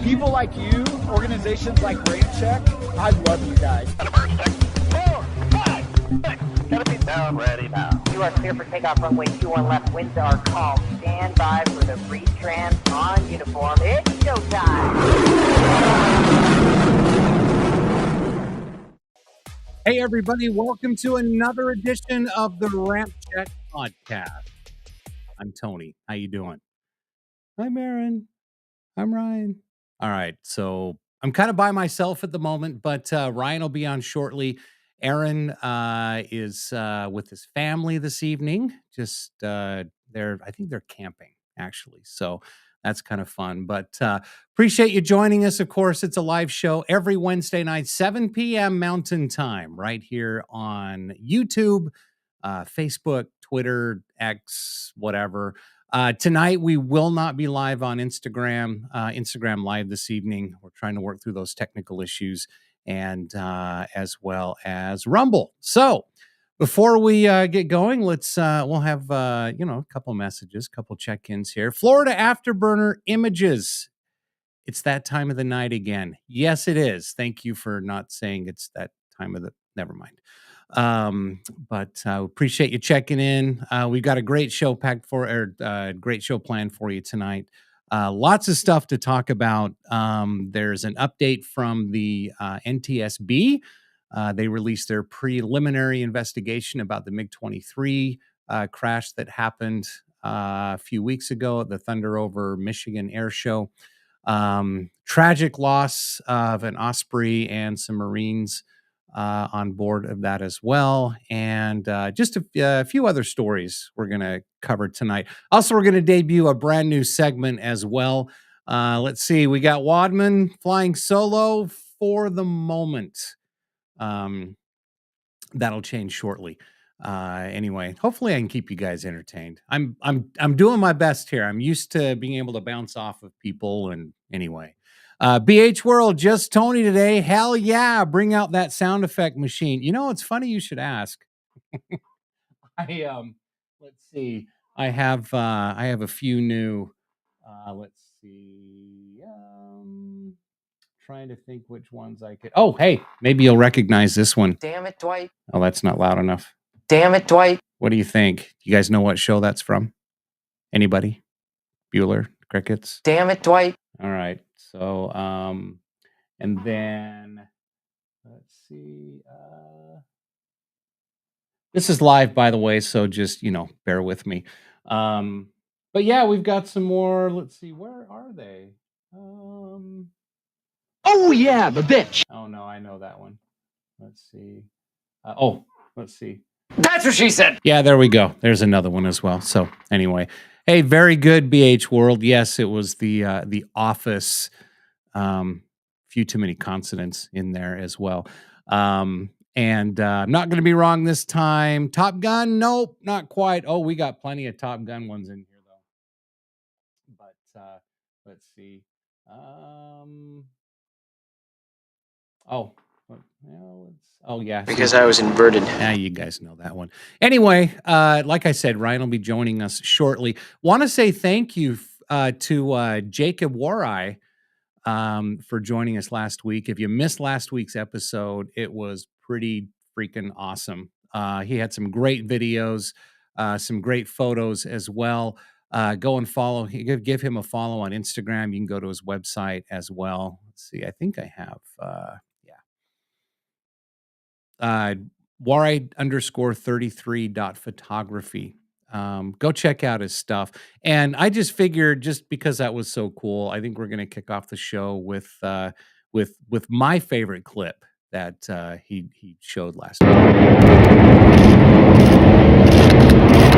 People like you, organizations like RampCheck, I love you guys. 4, 5, 6, gotta be down, ready now. You are clear for takeoff runway 21 left, winds are calm. Stand by for the retrans on uniform. It's showtime. Hey everybody, welcome to another edition of the RampCheck podcast. I'm Tony. How you doing? I'm Aaron. I'm Ryan. All right, so I'm kind of by myself at the moment, but Ryan will be on shortly. Aaron is with his family this evening. Just I think they're camping actually, so that's kind of fun. But appreciate you joining us. Of course, it's a live show every Wednesday night, 7 p.m. Mountain Time, right here on YouTube, Facebook, Twitter, X, whatever. Tonight we will not be live on Instagram Live this evening. We're trying to work through those technical issues, and as well as Rumble. So before we get going, we'll have a couple messages, couple check-ins here. Florida Afterburner Images. It's that time of the night again. Yes, it is. Thank you for not saying it's that time of the. Never mind. But appreciate you checking in. We've got a great show planned for you tonight. Lots of stuff to talk about. There's an update from the NTSB. They released their preliminary investigation about the MiG-23 crash that happened a few weeks ago at the Thunder Over Michigan Airshow. Tragic loss of an Osprey and some Marines on board of that as well. And just a few other stories we're going to cover tonight. Also, we're going to debut a brand new segment as well. Let's see. We got Wadman flying solo for the moment. That'll change shortly. Anyway, hopefully I can keep you guys entertained. I'm doing my best here. I'm used to being able to bounce off of people. And anyway, BH World, just Tony today. Hell yeah, bring out that sound effect machine. You know, it's funny you should ask. Let's see. I have a few new. Let's see. Trying to think which ones I could. Oh, hey, maybe you'll recognize this one. Damn it, Dwight. Oh, that's not loud enough. Damn it, Dwight. What do you think? You guys know what show that's from? Anybody? Bueller? Crickets? Damn it, Dwight. All right. So, and then let's see. This is live, by the way, so just, bear with me. But yeah, we've got some more. Let's see. Where are they? Oh, yeah, the bitch. Oh, no, I know that one. Let's see. Let's see. That's what she said. Yeah, there we go. There's another one as well. So anyway, hey, very good, BH World. Yes, it was the Office. Few too many consonants in there as well. And I'm not going to be wrong this time. Top Gun? Nope, not quite. Oh, we got plenty of Top Gun ones in here, though. But let's see. Yeah. Because I was inverted. Yeah, you guys know that one. Anyway, like I said, Ryan will be joining us shortly. Want to say thank you to Jacob Warai for joining us last week. If you missed last week's episode, it was pretty freaking awesome. He had some great videos, some great photos as well. Go and follow. Give him a follow on Instagram. You can go to his website as well. Let's see. I think I have. Warai_33.photography. Go check out his stuff. And I just figured, just because that was so cool, I think we're going to kick off the show with my favorite clip that he showed last week.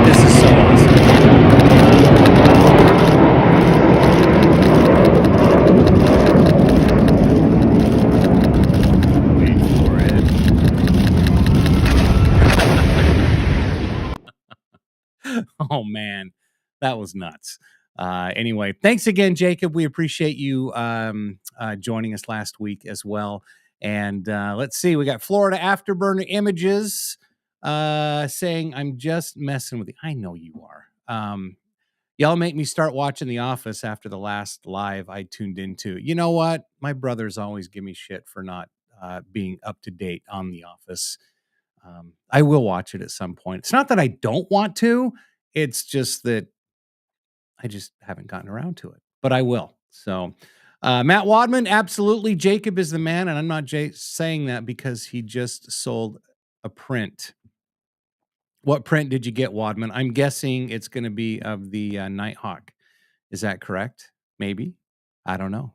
This is so awesome. Oh man, that was nuts. Anyway, thanks again, Jacob. We appreciate you joining us last week as well. And let's see, we got Florida Afterburner Images saying, I'm just messing with you. I know you are. Y'all make me start watching The Office after the last live I tuned into. You know what? My brothers always give me shit for not being up to date on The Office. I will watch it at some point. It's not that I don't want to. It's just that I just haven't gotten around to it, but I will. So, Matt Wadman, absolutely. Jacob is the man. And I'm not saying that because he just sold a print. What print did you get, Wadman? I'm guessing it's going to be of the Nighthawk. Is that correct? Maybe. I don't know.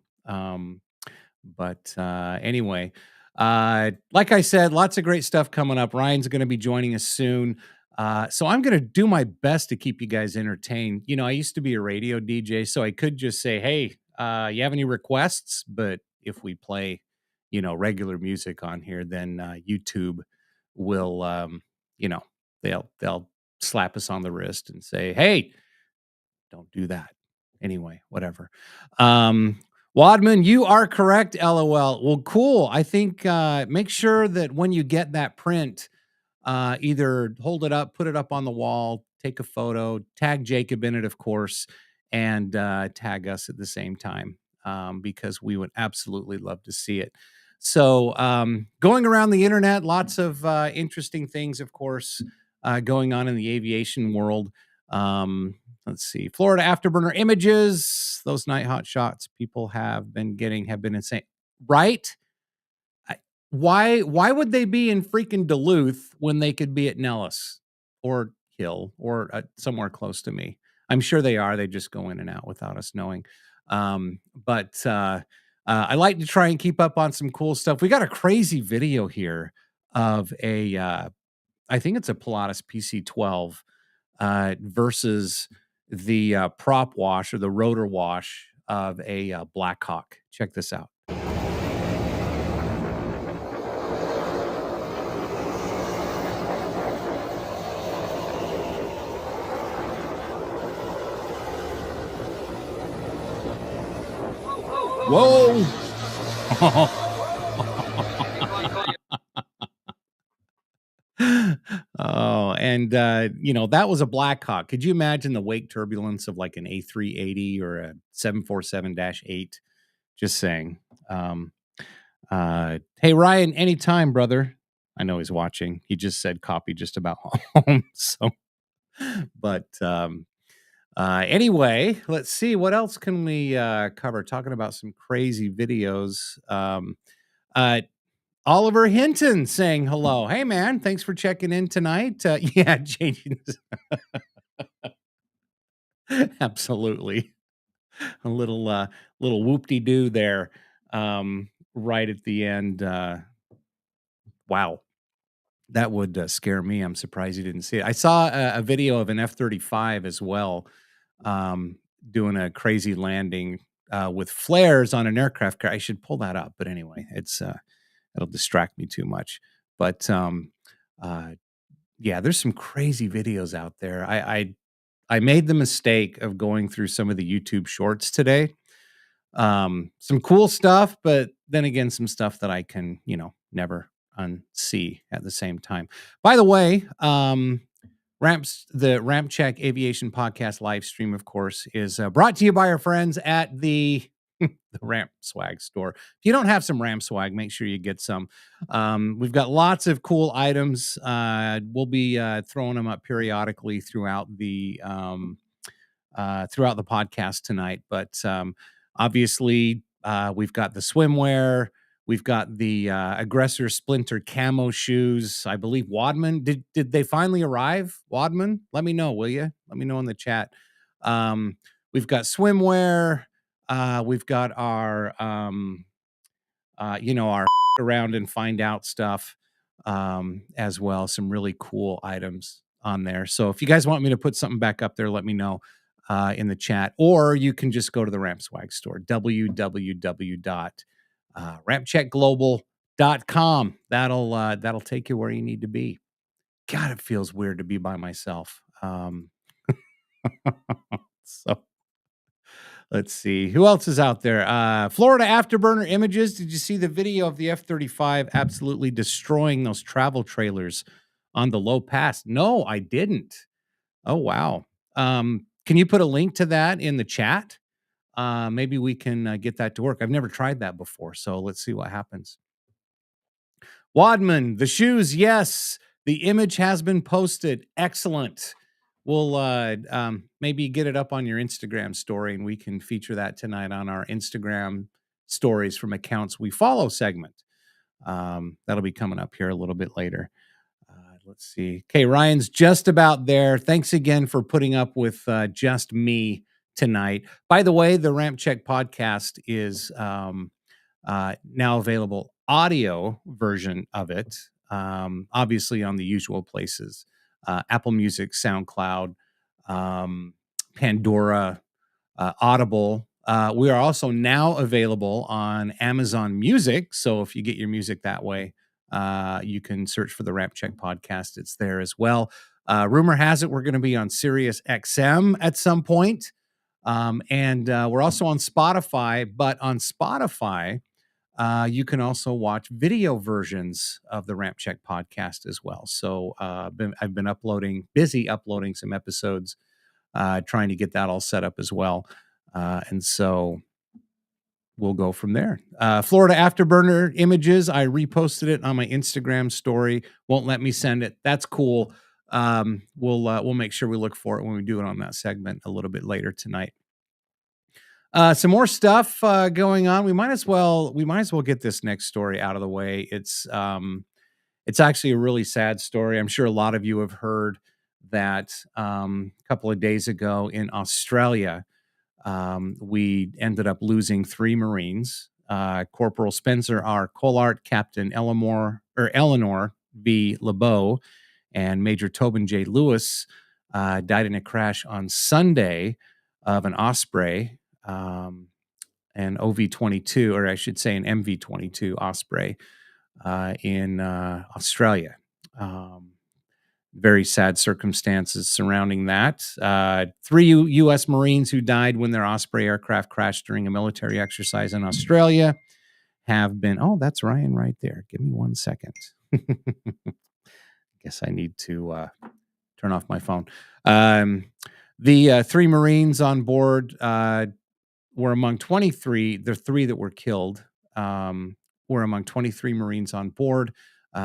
But anyway, like I said, lots of great stuff coming up. Ryan's going to be joining us soon. So I'm going to do my best to keep you guys entertained. You know, I used to be a radio DJ, so I could just say, hey, you have any requests? But if we play, you know, regular music on here, then YouTube will, you know, they'll slap us on the wrist and say, hey, don't do that. Anyway, whatever. Wadman, you are correct. LOL. Well, cool. I think make sure that when you get that print, either hold it up, put it up on the wall, take a photo, tag Jacob in it, of course, and tag us at the same time because we would absolutely love to see it. So going around the internet, lots of interesting things, of course, going on in the aviation world. Let's see. Florida afterburner images. Those night hot shots people have been insane. Right? Why would they be in freaking Duluth when they could be at Nellis or Hill or somewhere close to me? I'm sure they are. They just go in and out without us knowing. But I like to try and keep up on some cool stuff. We got a crazy video here of I think it's a Pilatus PC-12 versus the prop wash or the rotor wash of a Blackhawk. Check this out. Whoa! Oh, and you know, that was a Blackhawk. Could you imagine the wake turbulence of like an A380 or a 747-8? Just saying. Hey Ryan, anytime, brother. I know he's watching. He just said copy just about home. So, but anyway, let's see what else can we cover. Talking about some crazy videos. Oliver Hinton saying hello. Hey, man, thanks for checking in tonight. Yeah, changing. Absolutely. A little whoop-de-doo there right at the end. Wow. That would scare me. I'm surprised you didn't see it. I saw a video of an F-35 as well doing a crazy landing with flares on an aircraft carrier. I should pull that up. But anyway, it'll distract me too much. But yeah, there's some crazy videos out there. I made the mistake of going through some of the YouTube shorts today. Some cool stuff, but then again, some stuff that I can, you know, never unsee at the same time. By the way, the RampCheck Aviation Podcast live stream, of course, is brought to you by our friends at the Ramp Swag store. If you don't have some Ramp Swag, make sure you get some. We've got lots of cool items. We'll be throwing them up periodically throughout the podcast tonight. But obviously, we've got the swimwear. We've got the Aggressor Splinter camo shoes. I believe Wadman. Did they finally arrive? Wadman? Let me know, will you? Let me know in the chat. We've got swimwear. We've got our, our around and find out stuff as well. Some really cool items on there. So if you guys want me to put something back up there, let me know in the chat. Or you can just go to the Ramp Swag store, www.rampcheckglobal.com. That'll take you where you need to be. God, it feels weird to be by myself. So let's see. Who else is out there? Florida Afterburner Images. Did you see the video of the F-35 absolutely destroying those travel trailers on the low pass? No, I didn't. Oh, wow. Can you put a link to that in the chat? Maybe we can get that to work. I've never tried that before, so let's see what happens. Wadman, the shoes, yes. The image has been posted. Excellent. We'll maybe get it up on your Instagram story, and we can feature that tonight on our Instagram stories from accounts we follow segment. That'll be coming up here a little bit later. Let's see. Okay, Ryan's just about there. Thanks again for putting up with just me tonight. By the way, the RampCheck podcast is now available, audio version of it, obviously on the usual places, Apple Music, SoundCloud, Pandora, Audible. We are also now available on Amazon Music. So if you get your music that way, you can search for the RampCheck podcast. It's there as well. Rumor has it we're going to be on Sirius XM at some point. And we're also on Spotify. But on Spotify, you can also watch video versions of the RampCheck podcast as well. So I've been busy uploading some episodes, trying to get that all set up as well. And so we'll go from there. Florida Afterburner images. I reposted it on my Instagram story. Won't let me send it. That's cool. We'll make sure we look for it when we do it on that segment a little bit later tonight. Some more stuff going on. We might as well get this next story out of the way. It's actually a really sad story. I'm sure a lot of you have heard that a couple of days ago in Australia, we ended up losing 3 Marines, Corporal Spencer R. Collart, Captain Eleanor V. LeBeau, and Major Tobin J. Lewis died in a crash on Sunday of an Osprey, an OV-22, or I should say an MV-22 Osprey in Australia. Very sad circumstances surrounding that. 3 U.S. Marines who died when their Osprey aircraft crashed during a military exercise in Australia have been... Oh, that's Ryan right there. Give me 1 second. Guess I need to turn off my phone. The 3 Marines on board were among 23. The 3 that were killed were among 23 Marines on board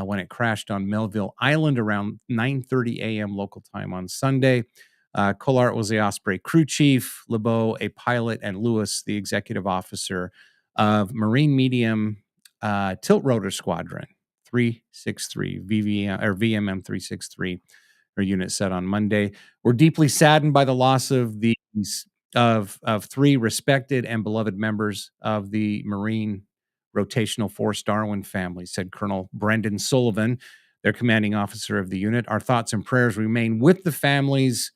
when it crashed on Melville Island around 9:30 a.m. local time on Sunday. Collart was the Osprey crew chief, LeBeau a pilot, and Lewis the executive officer of Marine Medium Tilt Rotor Squadron 363 VMM 363. Her unit said on Monday, "We're deeply saddened by the loss of these of 3 respected and beloved members of the Marine Rotational Force Darwin family," said Colonel Brendan Sullivan, their commanding officer of the unit. "Our thoughts and prayers remain with the families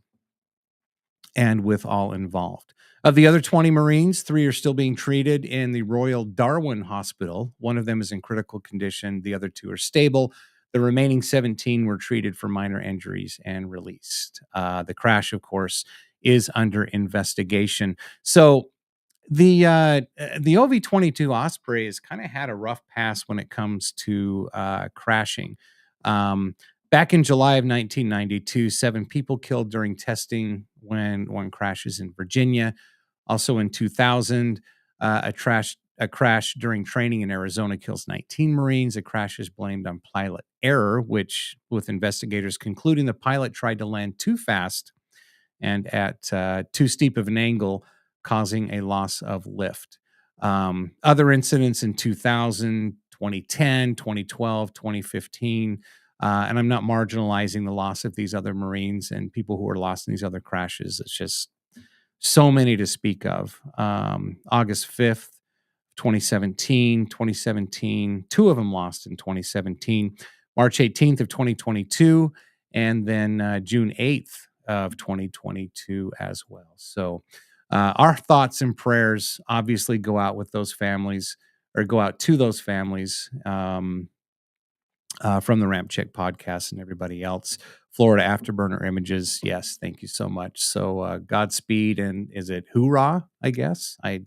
and with all involved." Of the other 20 Marines, 3 are still being treated in the Royal Darwin Hospital. 1 of them is in critical condition. The other 2 are stable. The remaining 17 were treated for minor injuries and released. The crash, of course, is under investigation. So the OV-22 Osprey has kind of had a rough pass when it comes to crashing. Back in July of 1992, 7 people killed during testing when 1 crashes in Virginia. Also in 2000, a crash during training in Arizona kills 19 Marines. A crash is blamed on pilot error, with investigators concluding the pilot tried to land too fast and at too steep of an angle, causing a loss of lift. Other incidents in 2000, 2010, 2012, 2015, and I'm not marginalizing the loss of these other Marines and people who were lost in these other crashes. It's just so many to speak of. August 5th, 2017, 2 of them lost in 2017, March 18th of 2022, and then June 8th of 2022 as well. So our thoughts and prayers obviously go out with those families, or go out to those families from the RampCheck podcast and everybody else. Florida Afterburner Images, yes, thank you so much. So Godspeed, and is it hoorah? I guess I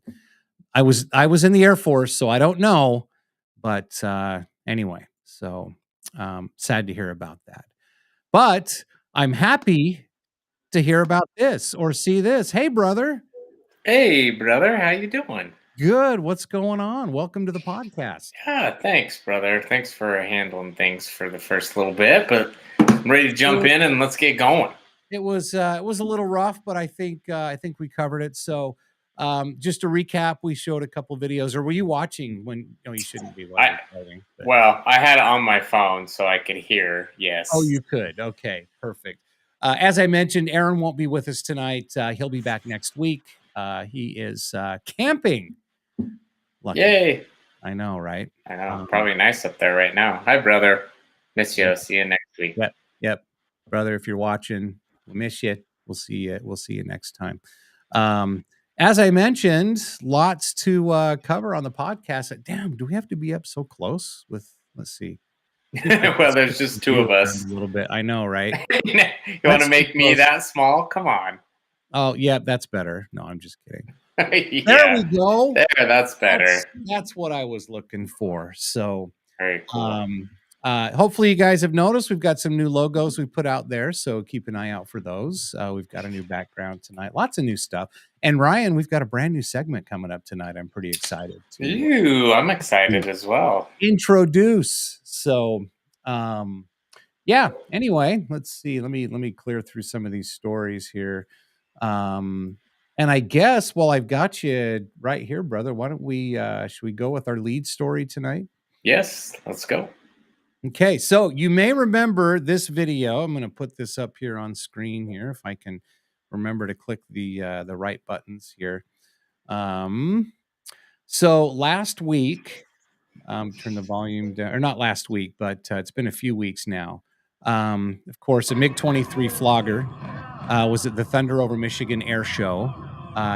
was in the Air Force, so I don't know, but anyway, so sad to hear about that. But I'm happy to hear about this or see this. Hey, brother. Hey, brother, how you doing? Good. What's going on? Welcome to the podcast. Yeah, thanks, brother. Thanks for handling things for the first little bit, but I'm ready to jump in and let's get going. It was a little rough, but I think we covered it. So, just to recap, we showed a couple videos. Or were you watching when? No, you shouldn't be. Well, I had it on my phone so I could hear. Yes. Oh, you could. Okay, perfect. As I mentioned, Aaron won't be with us tonight. He'll be back next week. He is camping. Lucky. Yay! I know, right? I know. Probably nice up there right now. Hi, brother. Miss you. See you next week. Yep, brother. If you're watching, we'll miss you. We'll see you. We'll see you next time. As I mentioned, lots to cover on the podcast. Damn, do we have to be up so close with? Let's see. Well, there's just two of us. A little bit. I know, right? You want to make me that small? Come on. Oh, yeah, that's better. No, I'm just kidding. Yeah. There we go. There, that's better. That's what I was looking for. So, very cool. Hopefully you guys have noticed we've got some new logos we put out there, so keep an eye out for those. We've got a new background tonight, lots of new stuff. And Ryan, we've got a brand new segment coming up tonight. I'm pretty excited to I'm excited as well. Introduce. So, yeah, anyway, let's see. Let me clear through some of these stories here. And I guess while I've got you right here, brother, why don't we should we go with our lead story tonight? Yes, let's go. Okay, so you may remember this video. I'm going to put this up here on screen here if I can remember to click the right buttons here. So last week, turn the volume down, or not last week, but it's been a few weeks now. Of course, a MiG-23 Flogger was at the Thunder Over Michigan Airshow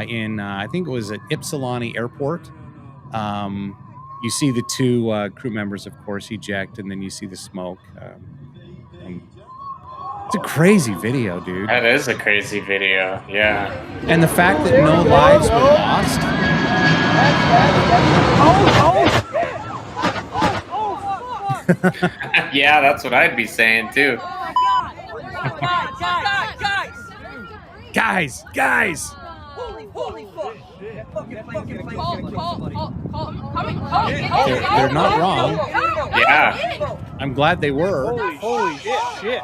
in I think it was at Ypsilanti Airport. You see the two crew members, of course, eject, and then you see the smoke. And it's a crazy video, dude. That is a crazy video, yeah. And the fact that no lives were lost. Yeah, that's what I'd be saying too. Oh my God, guys! Guys! Holy fuck! They're not wrong. Yeah. I'm glad they were. Holy shit.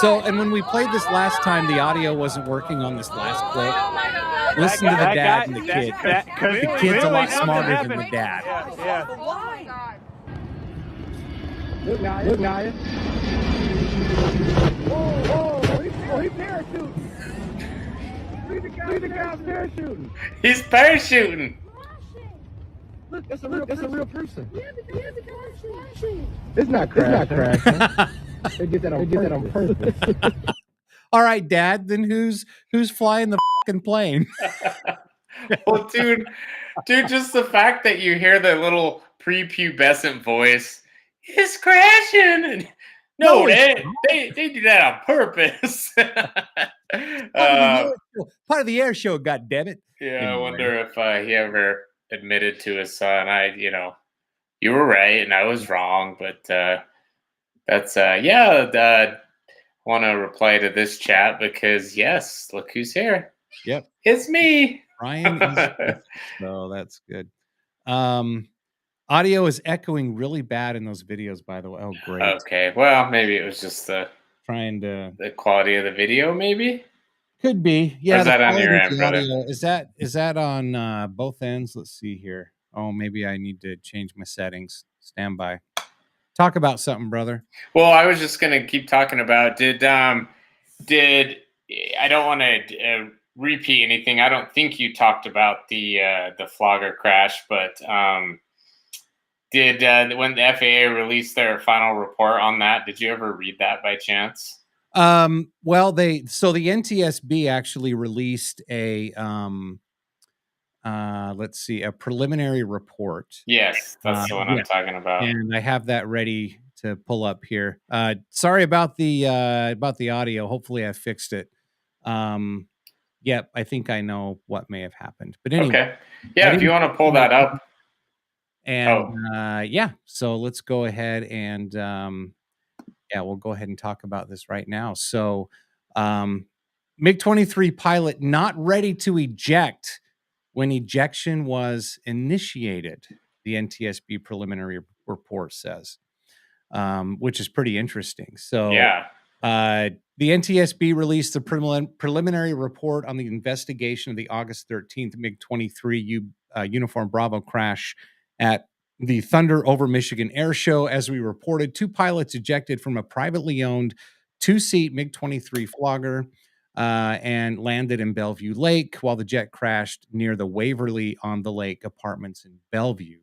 So, and when we played this last time, the audio wasn't working on this last clip. Listen to the dad and the kid. The kid's a lot smarter than the dad. Yeah. Look, Naya. Whoa, he's parachuting. Look at the guy's parachuting. He's parachuting. Look, that's a real person. It's not crashing. They did that on purpose. All right, Dad. Then who's flying the fucking plane? Well, dude, just the fact that you hear the little prepubescent voice, it's crashing. And, no, they do that on purpose. Part of the air show, goddammit. Yeah, anyway. I wonder if he ever admitted to his son, you were right and I was wrong, but that's want to reply to this chat because yes, look who's here. Yep, it's me. Ryan is no, that's good. Audio is echoing really bad in those videos, by the way. Oh, great. Okay, well, maybe it was just the quality of the video, maybe. Could be. Yeah. Or is that on your end, brother? Is that on both ends? Let's see here. Oh, maybe I need to change my settings. Stand by. Talk about something, brother. Well, I was just gonna keep talking about did I don't want to repeat anything. I don't think you talked about the Flogger crash, but did when the FAA released their final report on that, did you ever read that by chance? Well, the NTSB actually released a let's see, a preliminary report. Yes, that's the one I'm talking about. And I have that ready to pull up here. Sorry about the audio. Hopefully I fixed it. Yep, I think I know what may have happened. But anyway. Okay. Yeah, if you want to pull that up. And yeah, so let's go ahead and we'll go ahead and talk about this right now. So MiG-23 pilot not ready to eject when ejection was initiated, the NTSB preliminary report says, which is pretty interesting. So Yeah. the NTSB released the preliminary report on the investigation of the August 13th MiG-23 Uniform Bravo crash at the Thunder Over Michigan Airshow. As we reported, 2 pilots ejected from a privately owned 2-seat MiG-23 Flogger and landed in Bellevue Lake while the jet crashed near the Waverly on the Lake apartments in Bellevue.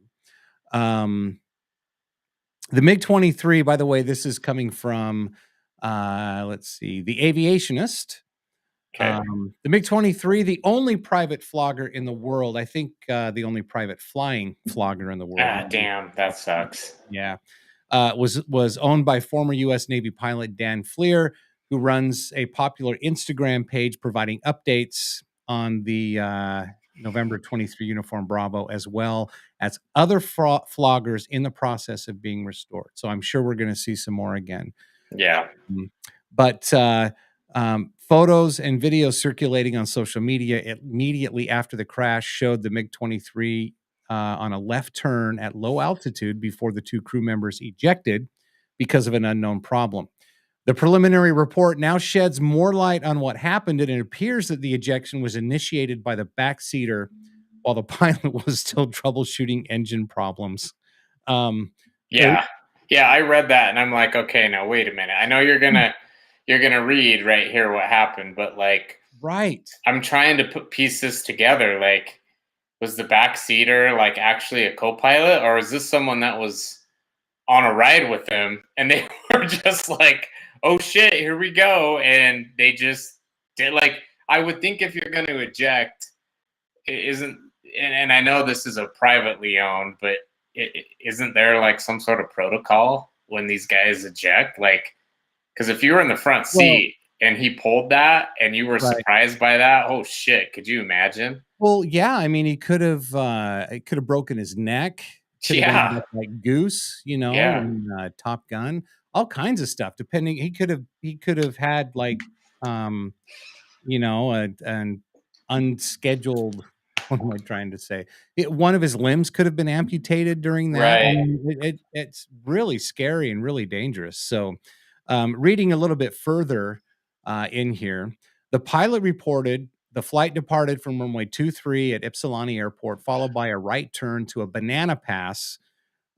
The MiG-23, by the way, this is coming from, let's see, the Aviationist. Okay. The MiG-23, the only private flogger in the world, I think the only private flying flogger in the world. Ah, damn, that sucks. Yeah. Was owned by former U.S. Navy pilot Dan Fleer, who runs a popular Instagram page providing updates on the November 23 Uniform Bravo, as well as other floggers in the process of being restored. So I'm sure we're going to see some more again. Yeah. But photos and videos circulating on social media immediately after the crash showed the MiG-23 on a left turn at low altitude before the 2 crew members ejected because of an unknown problem. The preliminary report now sheds more light on what happened, and it appears that the ejection was initiated by the backseater while the pilot was still troubleshooting engine problems. Yeah. Yeah, I read that and I'm like, okay, now wait a minute. I know you're gonna read right here what happened, but like, right. I'm trying to piece this together. Like, was the backseater like actually a co-pilot, or is this someone that was on a ride with them and they were just like, oh shit, here we go, and they just did? Like, I would think if you're going to eject, it isn't, and I know this is a privately owned, but isn't there like some sort of protocol when these guys eject? Like, because if you were in the front seat and he pulled that and you were surprised by that, oh shit, could you imagine? Well, yeah, I mean, he could have broken his neck. Yeah, like Goose, you know, in Top Gun, all kinds of stuff. Depending, he could have had like, you know, an unscheduled. What am I trying to say? One of his limbs could have been amputated during that. Right. I mean, it's really scary and really dangerous. So, reading a little bit further in here, the pilot reported the flight departed from runway 23 at Ypsilanti Airport, followed by a right turn to a banana pass.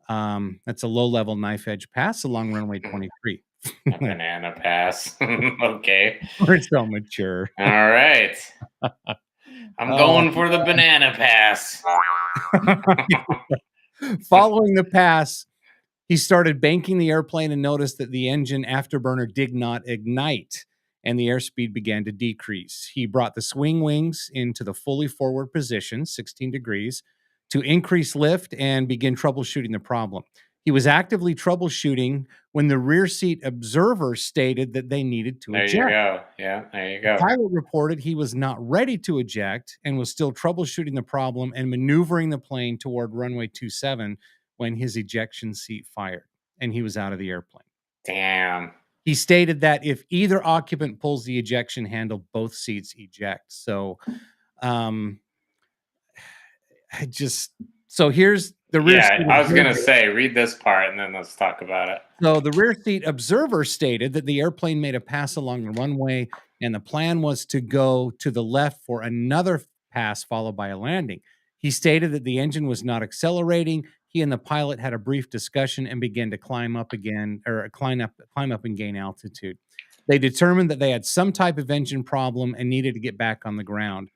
That's a low-level knife-edge pass along runway 23. A banana pass. Okay. We're so mature. All right. I'm going for the banana pass. Following the pass, he started banking the airplane and noticed that the engine afterburner did not ignite, and the airspeed began to decrease. He brought the swing wings into the fully forward position, 16 degrees, to increase lift and begin troubleshooting the problem. He was actively troubleshooting when the rear seat observer stated that they needed to eject. There you go. Yeah, there you go. The pilot reported he was not ready to eject and was still troubleshooting the problem and maneuvering the plane toward runway 27 when his ejection seat fired, and he was out of the airplane. Damn. He stated that if either occupant pulls the ejection handle, both seats eject. So, so here's the rear seat. I was going to say, read this part and then let's talk about it. So the rear seat observer stated that the airplane made a pass along the runway and the plan was to go to the left for another pass followed by a landing. He stated that the engine was not accelerating. He and the pilot had a brief discussion and began to climb up and gain altitude. They determined that they had some type of engine problem and needed to get back on the ground.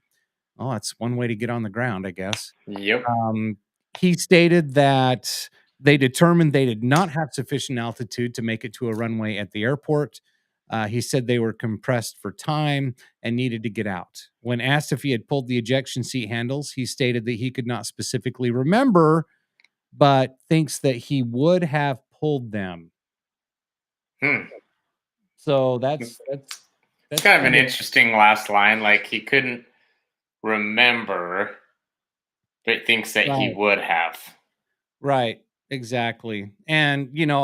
Oh, that's one way to get on the ground, I guess. Yep. He stated that they determined they did not have sufficient altitude to make it to a runway at the airport. He said they were compressed for time and needed to get out. When asked if he had pulled the ejection seat handles, he stated that he could not specifically remember, but thinks that he would have pulled them. So that's kind of an interesting last line. Like, he couldn't remember, but thinks that he would have. Right, exactly. And you know,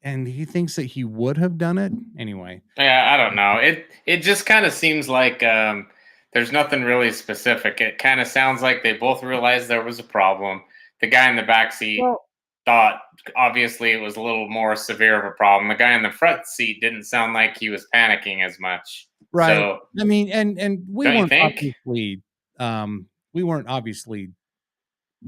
and he thinks that he would have done it anyway. Yeah, I don't know. It just kind of seems like there's nothing really specific. It kind of sounds like they both realized there was a problem. The guy in the back seat thought obviously it was a little more severe of a problem. The guy in the front seat didn't sound like he was panicking as much. Right. So, I mean, and we don't you weren't think? obviously, we weren't obviously,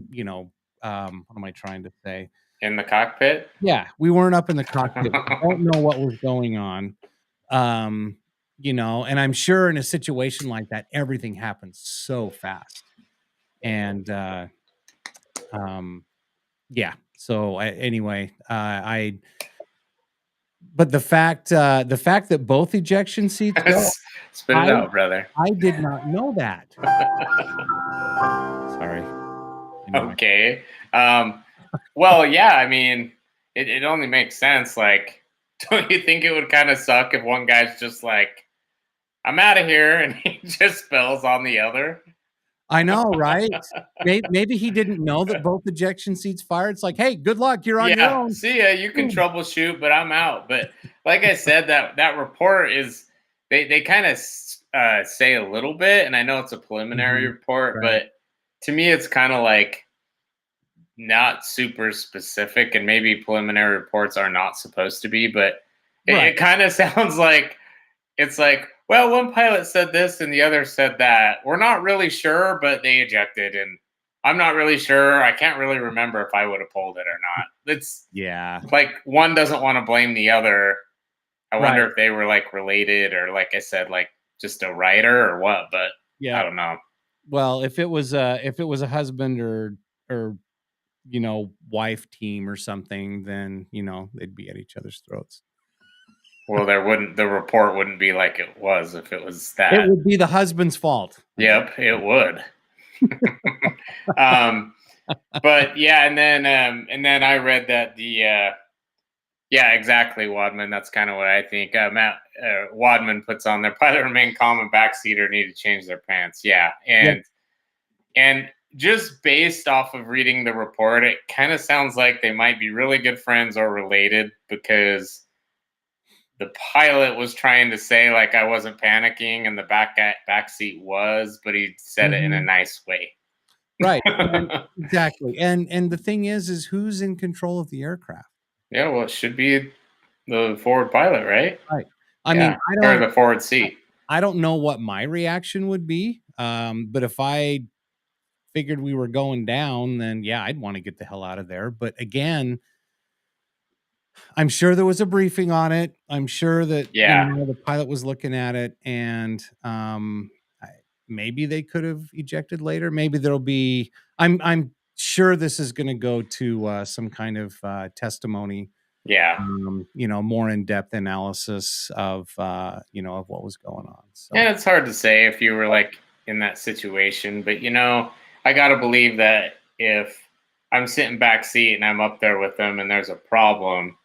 you know, what am I trying to say? In the cockpit? Yeah, we weren't up in the cockpit. We don't know what was going on. You know, and I'm sure in a situation like that, everything happens so fast. And yeah. So anyway, but the fact that both ejection seats go, Spit it out, brother. I did not know that. Sorry. Anyway. Okay. Well, yeah, I mean, it only makes sense. Like, don't you think it would kind of suck if one guy's just like, I'm out of here, and he just spells on the other? I know, right? Maybe he didn't know that both ejection seats fired. It's like, hey, good luck. You're on your own. See ya. You can troubleshoot, but I'm out. But like I said, that report is they kind of say a little bit, and I know it's a preliminary report, but to me, it's kind of like not super specific, and maybe preliminary reports are not supposed to be, but it kind of sounds like it's like, well, one pilot said this and the other said that. We're not really sure, but they ejected, and I'm not really sure. I can't really remember if I would have pulled it or not. It's like one doesn't want to blame the other. I wonder if they were like related, or like I said, like just a writer or what, but I don't know. Well, if it was a husband or you know, wife team or something, then you know they'd be at each other's throats. Well, the report wouldn't be like it was if it was that. It would be the husband's fault. Yep, it would. But yeah, and then I read that yeah, exactly, Wadman. That's kind of what I think. Matt Wadman puts on their pilot remain calm and backseater need to change their pants. Yeah, and just based off of reading the report, it kind of sounds like they might be really good friends or related, because the pilot was trying to say like I wasn't panicking, and the back seat was, but he said it in a nice way. Right. Exactly. And the thing is who's in control of the aircraft? Yeah, well, it should be the forward pilot, right? Right. I mean, or the forward seat. I don't know what my reaction would be. But if I figured we were going down, then yeah, I'd want to get the hell out of there. But again, I'm sure there was a briefing on it. I'm sure that you know, the pilot was looking at it, and maybe they could have ejected later. Maybe there'll be. I'm sure this is going to go to some kind of testimony. Yeah. You know, more in-depth analysis of you know, of what was going on. So. And it's hard to say if you were like in that situation, but you know, I gotta believe that if I'm sitting back seat and I'm up there with them and there's a problem,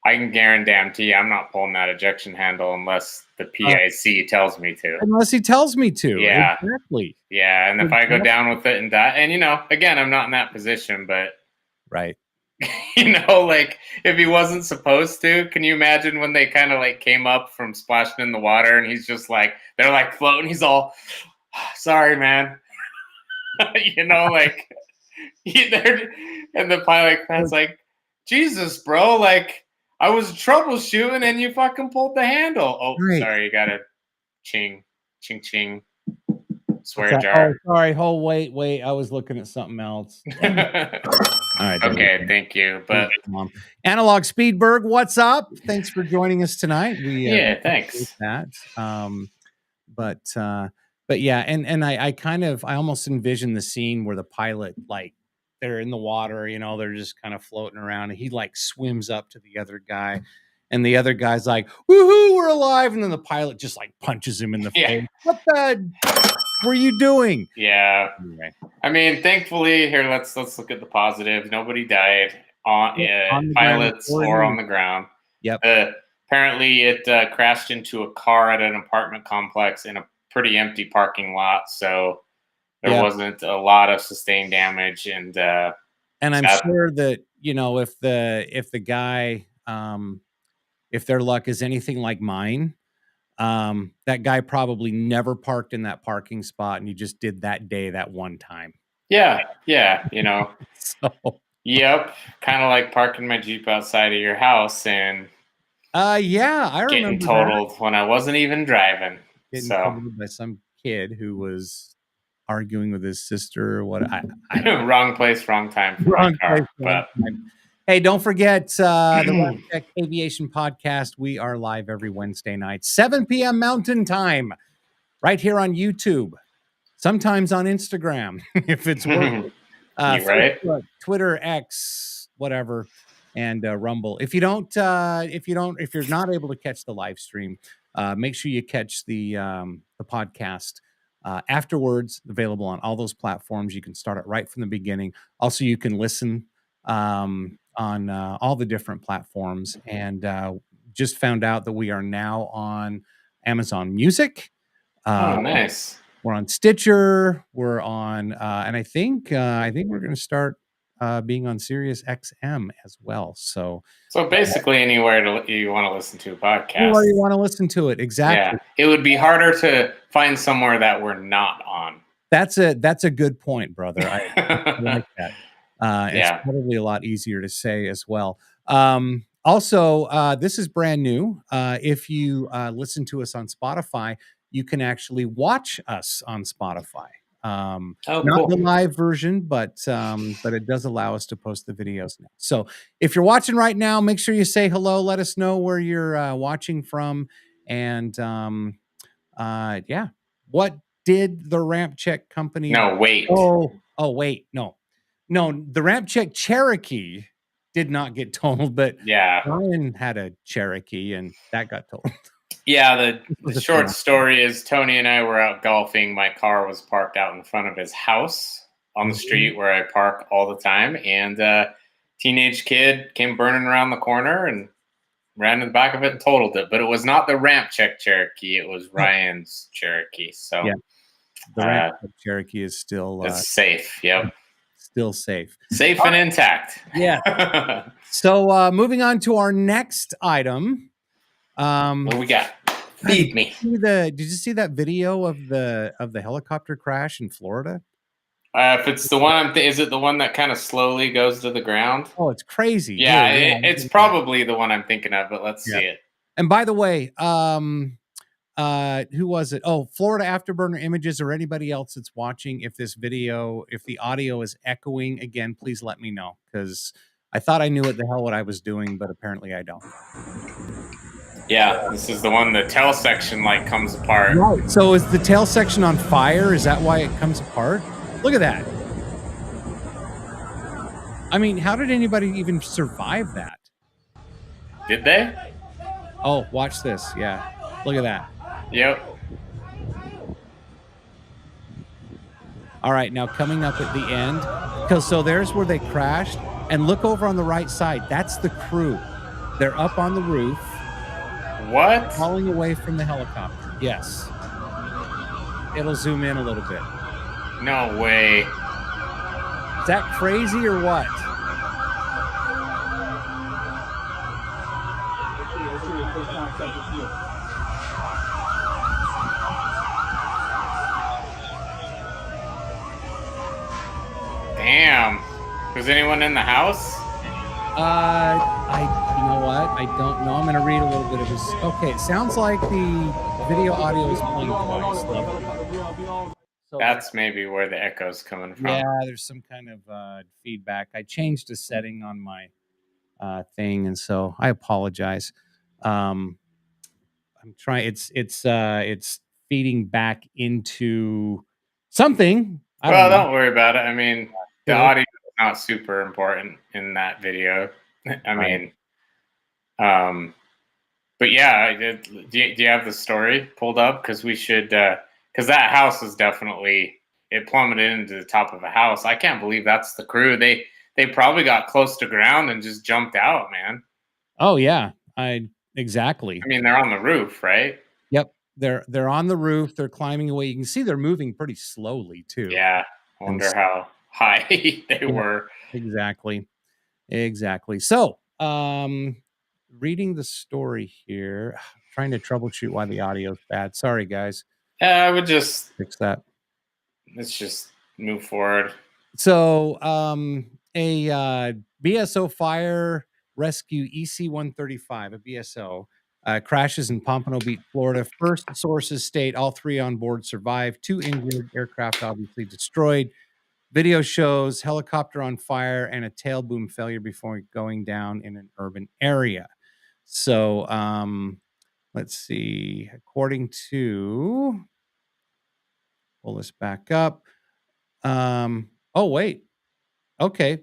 I can guarantee I'm not pulling that ejection handle unless the PIC tells me to. Unless he tells me to. Yeah. Exactly. Yeah. And if I go down with it and die, and you know, again, I'm not in that position, but you know, like if he wasn't supposed to, can you imagine when they kind of like came up from splashing in the water and he's just like, they're like floating, he's all, sorry, man. You know, like, and the pilot's like, Jesus, bro, like, I was troubleshooting and you fucking pulled the handle. Oh, sorry, you got a ching, ching, ching. Swear jar. Oh, sorry. Oh, wait. I was looking at something else. All right. Okay, thank you. But Analog Speedberg, what's up? Thanks for joining us tonight. Thanks. That. But yeah, and I almost envision the scene where the pilot, like, they're in the water, you know, they're just kind of floating around, and he like swims up to the other guy, and the other guy's like, woohoo, we're alive, and then the pilot just like punches him in the face. What the were you doing? Yeah. Anyway. I mean, thankfully, here let's look at the positive. Nobody died on pilots or on the ground. Yep. Apparently, it crashed into a car at an apartment complex in a pretty empty parking lot, so there wasn't a lot of sustained damage. And I'm sure that, you know, if the guy if their luck is anything like mine, that guy probably never parked in that parking spot, and you just did that day that one time. Yeah. So Yep. Kind of like parking my Jeep outside of your house and yeah, I getting remember totaled when I wasn't even driving. getting So totaled by some kid who was arguing with his sister or what. I wrong place, wrong time for my car. But hey, don't forget the RampCheck Aviation Podcast. We are live every Wednesday night, 7 p.m. Mountain Time, right here on YouTube. Sometimes on Instagram, if it's working. You right? Facebook, Twitter, X, whatever, and Rumble. If you're not able to catch the live stream, make sure you catch the podcast afterwards. Available on all those platforms. You can start it right from the beginning. Also, you can listen on all the different platforms. And just found out that we are now on Amazon Music. Oh, nice. We're on Stitcher. We're on, and I think we're going to start being on Sirius XM as well. So basically, anywhere you want to listen to a podcast, anywhere you want to listen to it, exactly. Yeah, it would be harder to find somewhere that we're not on. That's a good point, brother. I like that. It's probably a lot easier to say as well. Also, this is brand new. If you listen to us on Spotify, you can actually watch us on Spotify. Not cool. the live version, but it does allow us to post the videos now. So if you're watching right now, make sure you say hello. Let us know where you're watching from. And yeah, what did the RampCheck company? No, wait. Oh, wait, no, the RampCheck Cherokee did not get totaled, but Ryan had a Cherokee and that got totaled. Yeah, the short story is Tony and I were out golfing. My car was parked out in front of his house on the street where I park all the time. And a teenage kid came burning around the corner and ran to the back of it and totaled it. But it was not the RampCheck Cherokee. It was Ryan's Cherokee. So yeah, the RampCheck Cherokee is still it's safe. Yep. Still safe. Safe and intact. Yeah. So moving on to our next item. What we got? Feed me. Did you see that video of the helicopter crash in Florida? If it's the one, is it the one that kind of slowly goes to the ground? Oh, it's crazy. Yeah, it's probably the one I'm thinking of, but let's see it. And by the way, who was it? Oh, Florida Afterburner Images or anybody else that's watching. If this video, if the audio is echoing again, please let me know, because I thought I knew what I was doing, but apparently I don't. Yeah, this is the one the tail section like comes apart. Right. So is the tail section on fire? Is that why it comes apart? Look at that. I mean, how did anybody even survive that? Did they? Oh, watch this. Yeah. Look at that. Yep. All right, now coming up at the end. So there's where they crashed. And look over on the right side. That's the crew. They're up on the roof. What? Falling away from the helicopter. Yes. It'll zoom in a little bit. No way. Is that crazy or what? Damn. Was anyone in the house? You know what? I don't know. I'm going to read a little bit of this. Okay, it sounds like the video audio is playing twice. So that's maybe where the echo's coming from. Yeah, there's some kind of feedback. I changed a setting on my thing, and so I apologize. I'm trying. It's feeding back into something. Don't worry about it. I mean, the audio is not super important in that video. I mean, but yeah, do you have the story pulled up? Because we should, because that house is definitely, it plummeted into the top of a house. I can't believe that's the crew. They probably got close to ground and just jumped out, man. Oh yeah, exactly. I mean, they're on the roof, right? Yep, they're on the roof. They're climbing away. You can see they're moving pretty slowly too. Yeah, I wonder how high they were. Exactly. So, reading the story here. Trying to troubleshoot why the audio's bad. Sorry, guys. I would just Fix that. let's just move forward. So, a BSO fire rescue EC-135, a BSO, crashes in Pompano Beach, Florida. First sources state all 3 on board survived. 2 injured. Aircraft obviously destroyed. Video shows helicopter on fire and a tail boom failure before going down in an urban area. So, let's see. According to, pull this back up. Oh, wait. Okay.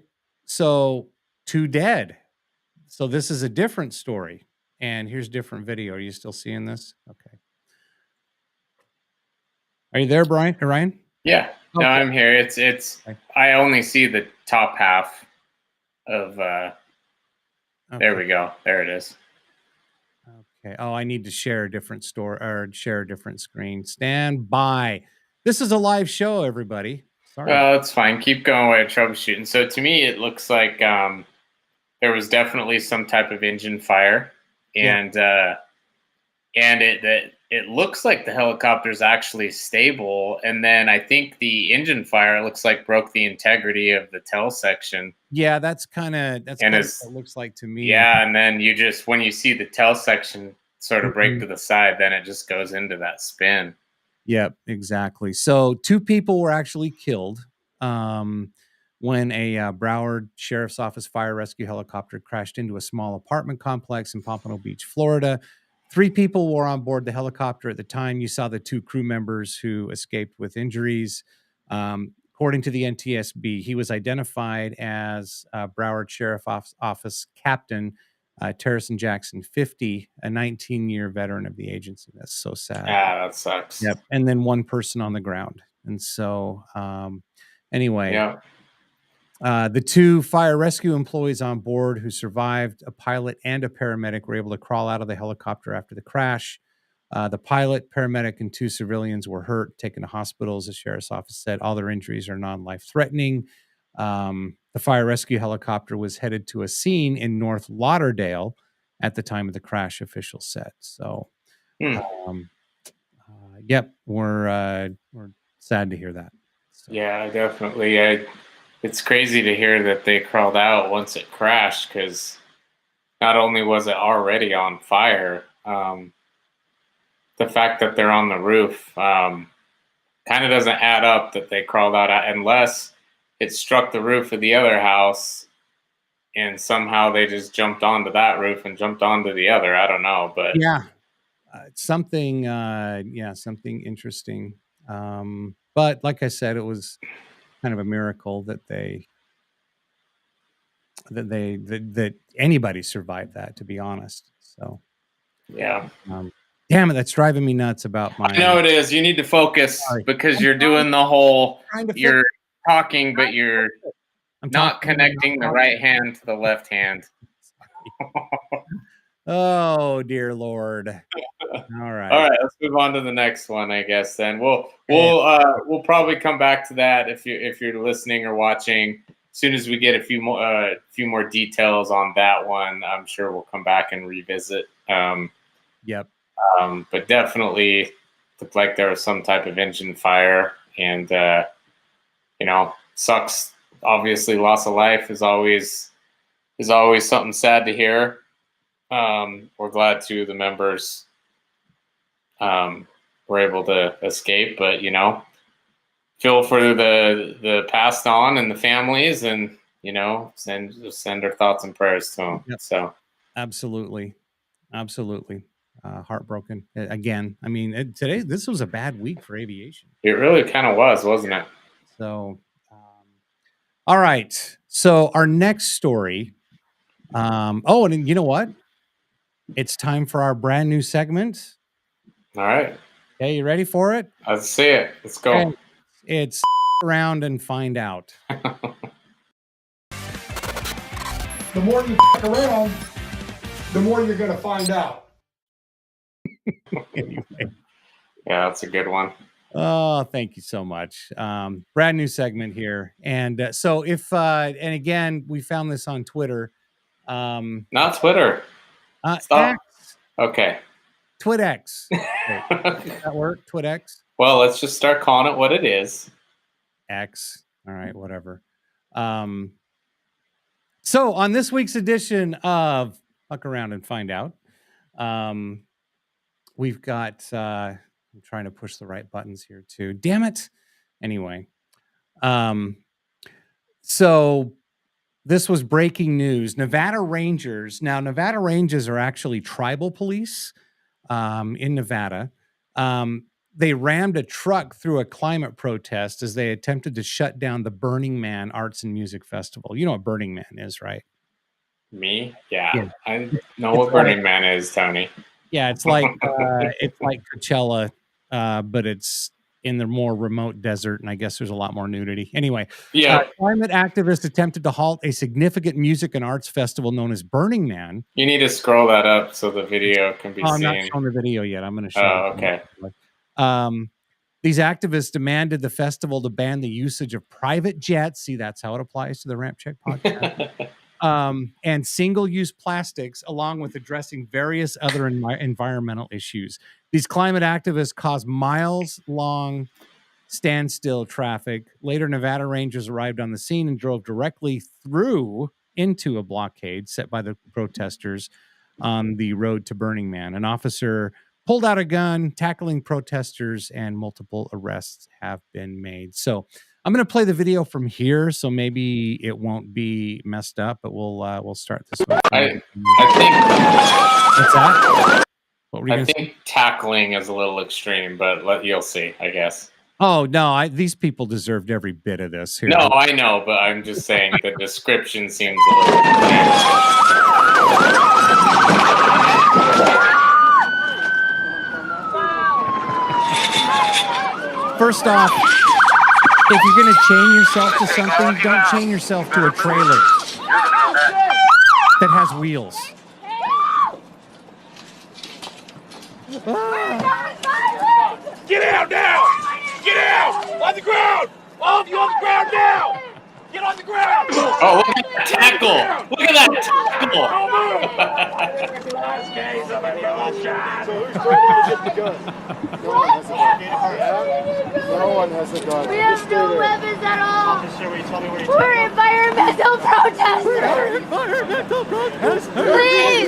So 2 dead. So this is a different story. And here's different video. Are you still seeing this? Okay. Are you there, Brian? Or Ryan? Yeah. No, Okay. I'm here. It's Okay. I only see the top half of there we go. There it is. Okay. Oh, I need to share a different store or share a different screen. Stand by. This is a live show, everybody. Sorry. Well, it's fine. Keep going while you're troubleshooting. So to me, it looks like there was definitely some type of engine fire, and it looks like the helicopter's actually stable. And then I think the engine fire looks like broke the integrity of the tail section. Yeah, that's kind of what it looks like to me. Yeah, and then you just when you see the tail section sort of break to the side, then it just goes into that spin. Yep, exactly. So 2 people were actually killed when a Broward Sheriff's Office fire rescue helicopter crashed into a small apartment complex in Pompano Beach, Florida. 3 people were on board the helicopter at the time. You saw the 2 crew members who escaped with injuries. According to the NTSB, he was identified as Broward Sheriff Office Captain Terrison Jackson, 50, a 19-year veteran of the agency. That's so sad. Ah, that sucks. Yep. And then 1 person on the ground. And so, anyway, the 2 fire rescue employees on board who survived, a pilot and a paramedic, were able to crawl out of the helicopter after the crash. The pilot, paramedic, and 2 civilians were hurt, taken to hospitals. The sheriff's office said all their injuries are non-life-threatening. The fire rescue helicopter was headed to a scene in North Lauderdale at the time of the crash, officials said. So, yep, we're sad to hear that. So. Yeah, definitely. It's crazy to hear that they crawled out once it crashed, because not only was it already on fire, the fact that they're on the roof kind of doesn't add up that they crawled out unless it struck the roof of the other house and somehow they just jumped onto that roof and jumped onto the other. I don't know, but yeah, something interesting. But like I said, it was kind of a miracle that that anybody survived that, to be honest. So yeah. Damn it, that's driving me nuts about my. I know it is. You need to focus because you're doing the whole. You're talking, but you're not connecting the right hand to the left hand. Oh dear Lord! All right. All right. Let's move on to the next one, I guess. Then we'll probably come back to that if you're listening or watching. As soon as we get a few more details on that one, I'm sure we'll come back and revisit. Yep. But definitely looked like there was some type of engine fire, and sucks. Obviously, loss of life is always something sad to hear. We're glad 2 of the members were able to escape, but feel for the passed on and the families, and send our thoughts and prayers to them. Yep. So absolutely. Heartbroken again. I mean, today this was a bad week for aviation. It really kind of was, wasn't it? So, all right. So our next story. And you know what? It's time for our brand new segment. All right. Okay, you ready for it? Let's see it. Let's go. Okay. It's around and find out. The more you around, the more you're going to find out. Anyway. Yeah, that's a good one. Oh, thank you so much. Brand new segment here. And so if, and again, we found this on Twitter. Not Twitter. Stop. X, Okay. TwitX. Does that work? TwitX? Well, let's just start calling it what it is. X. All right, whatever. So on this week's edition of Fuck Around and Find Out, we've got, I'm trying to push the right buttons here too. Damn it. Anyway. So this was breaking news. Nevada Rangers. Now, Nevada Rangers are actually tribal police in Nevada. They rammed a truck through a climate protest as they attempted to shut down the Burning Man Arts and Music Festival. You know what Burning Man is, right? Me? Yeah. Yeah. I know what Burning Man is, Tony. Yeah, it's like Coachella, but it's in the more remote desert, and I guess there's a lot more nudity. Anyway, climate activists attempted to halt a significant music and arts festival known as Burning Man. You need to scroll that up so the video can be seen. I'm not showing the video yet. I'm going to show. Oh, okay. These activists demanded the festival to ban the usage of private jets. See, that's how it applies to the RampCheck podcast. And single-use plastics, along with addressing various other environmental issues. These climate activists caused miles-long standstill traffic. Later, Nevada Rangers arrived on the scene and drove directly through into a blockade set by the protesters on the road to Burning Man. An officer pulled out a gun, tackling protesters, and multiple arrests have been made. So I'm going to play the video from here, so maybe it won't be messed up, but we'll start this one. I think. What's that? What were you I think tackling is a little extreme, but you'll see, I guess. Oh no, these people deserved every bit of this. Here. No, I know, but I'm just saying the description seems a little. First off, if you're going to chain yourself to something, don't chain yourself to a trailer that has wheels. Get out now! Get out! On the ground! All of you on the ground now! Get on the ground! Oh, look at that tackle! Look at that tackle! No one has a gun. We have no weapons at all. We're environmental protesters. We're environmental protesters. Please.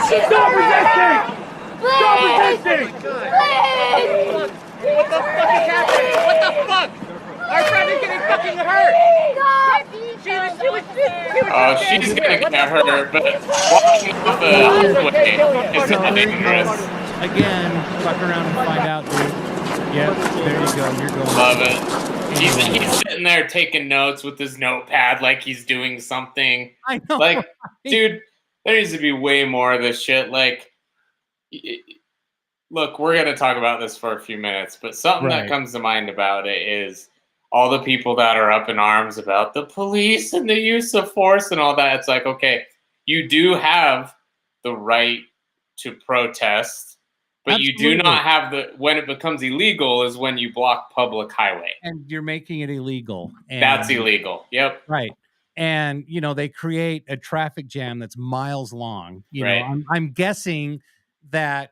Stop resisting! Please. Stop resisting! Please. What the fuck is happening? What the fuck? Our friend is getting fucking hurt. She's gonna get hurt, but walking off the highway is dangerous. Again, fuck around and find out, dude. Yep, there you go. You're going. Love it. He's sitting there taking notes with his notepad like he's doing something. I know. Like, right? dude, there needs to be way more of this shit. Like, look, we're gonna talk about this for a few minutes, but something that comes to mind about it is all the people that are up in arms about the police and the use of force and all that. It's like, okay, you do have the right to protest, but Absolutely. you do not have when it becomes illegal is when you block public highway. And you're making it illegal. And that's illegal. Yep. Right. And, you know, they create a traffic jam that's miles long. You know, I'm guessing that,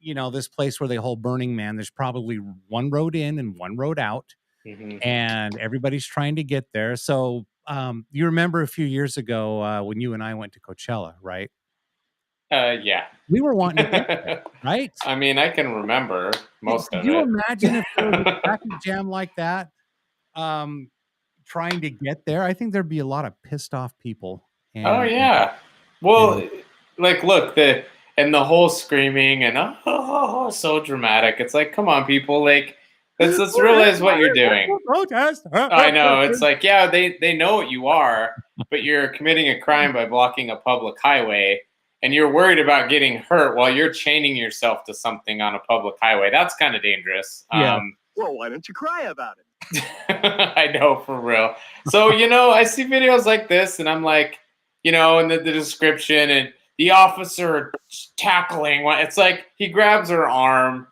you know, this place where they hold Burning Man, there's probably one road in and one road out. Mm-hmm. And everybody's trying to get there. So you remember a few years ago when you and I went to Coachella, right? Yeah. We were wanting to get there, right? I mean, I can remember most of it. Can you imagine if there was a traffic jam like that trying to get there? I think there'd be a lot of pissed off people. And, oh, yeah. Well, like, look, the whole screaming and so dramatic. It's like, come on, people, like, let's realize what you're doing. Protest. I know. It's like, yeah, they know what you are, but you're committing a crime by blocking a public highway, and you're worried about getting hurt while you're chaining yourself to something on a public highway. That's kind of dangerous. Yeah. Well, why don't you cry about it? I know, for real. So, you know, I see videos like this, and I'm like, you know, in the description, and the officer tackling. It's like he grabs her arm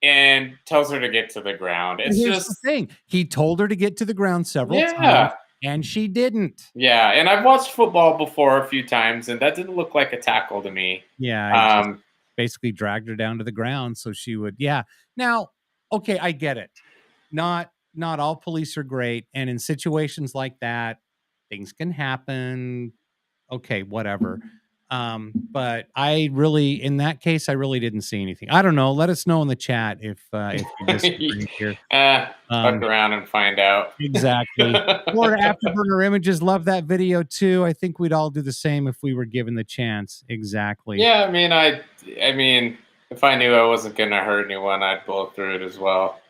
and tells her to get to the ground. It's Here's just the thing. He told her to get to the ground several times. And she didn't. Yeah, and I've watched football before a few times, and that didn't look like a tackle to me. Yeah, I just basically dragged her down to the ground so she would. Yeah. Now, okay, I get it. Not all police are great, and in situations like that, things can happen. Okay, whatever. But I really, in that case, I really didn't see anything. I don't know. Let us know in the chat if you disagree here. Fuck around and find out. Exactly. Florida Afterburner Images love that video too. I think we'd all do the same if we were given the chance. Exactly. Yeah, I mean, if I knew I wasn't gonna hurt anyone, I'd blow through it as well.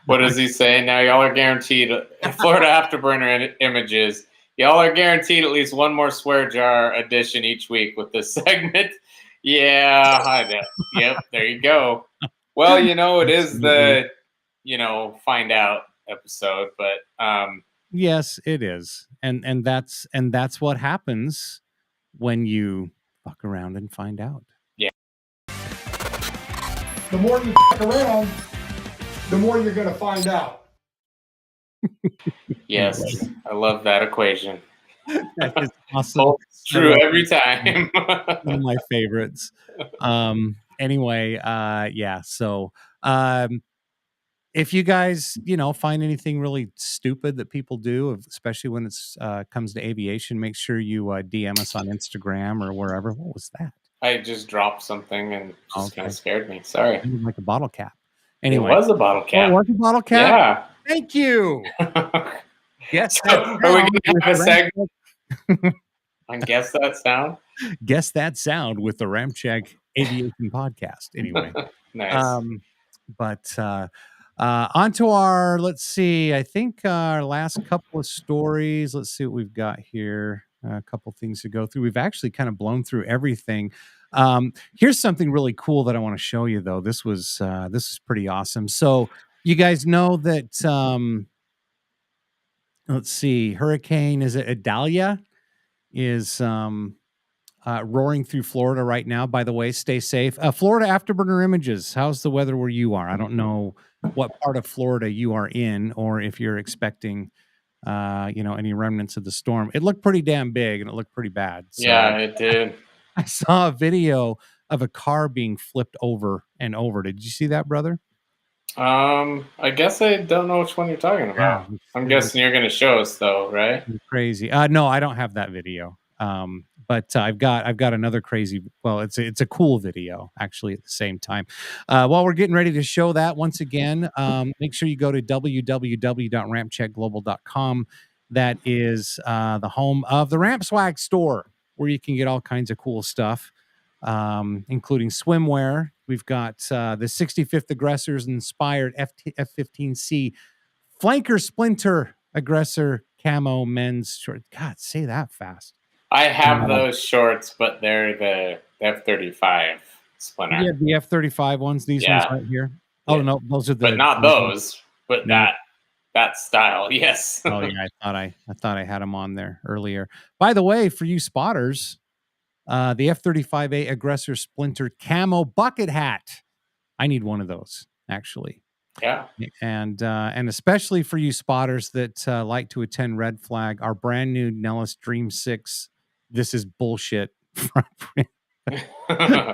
What does he say? Now y'all are guaranteed Florida Afterburner Images. Y'all are guaranteed at least one more swear jar edition each week with this segment. Yeah, I know. Yep, there you go. Well, it is the find out episode, but yes, it is. And that's what happens when you fuck around and find out. Yeah. The more you fuck around, the more you're going to find out. Yes, I love that equation. That is awesome. It's true every time. One of my favorites. Anyway, yeah. So, if you guys, find anything really stupid that people do, especially when it's comes to aviation, make sure you DM us on Instagram or wherever. What was that? I just dropped something and just kind of scared me. Sorry. Like a bottle cap. Anyway, it was a bottle cap. Oh, it was a bottle cap? Yeah. Thank you. Yes. So are we going to have a segment? And guess that sound? Guess that sound with the RampCheck Aviation podcast. Anyway. Nice. But on to our, let's see, I think our last couple of stories. Let's see what we've got here. A couple things to go through. We've actually kind of blown through everything. Here's something really cool that I want to show you, though. This is pretty awesome. So you guys know that, let's see, Hurricane, is it Idalia, is roaring through Florida right now. By the way, stay safe. Florida Afterburner Images, how's the weather where you are? I don't know what part of Florida you are in, or if you're expecting any remnants of the storm. It looked pretty damn big and it looked pretty bad. So yeah, it did. I saw a video of a car being flipped over and over. Did you see that, brother? I guess I don't know which one you're talking about. Yeah, I'm guessing you're going to show us, though, right? Crazy. No, I don't have that video. But I've got another crazy. Well, it's a cool video actually. At the same time, while we're getting ready to show that once again, make sure you go to www.rampcheckglobal.com. That is the home of the Ramp Swag store, where you can get all kinds of cool stuff, including swimwear. We've got the 65th Aggressors inspired F-15C Flanker Splinter Aggressor Camo men's short. God, say that fast. I have those shorts, but they're the F-35 Splinter. Yeah, the F-35 ones. These ones right here. Oh no, those are the. But not those. But no. that style. Yes. Oh yeah, I thought I had them on there earlier. By the way, for you spotters, the F-35A Aggressor Splinter Camo bucket hat. I need one of those actually. Yeah. And especially for you spotters that like to attend Red Flag, our brand new Nellis Dream 6. This is bullshit. I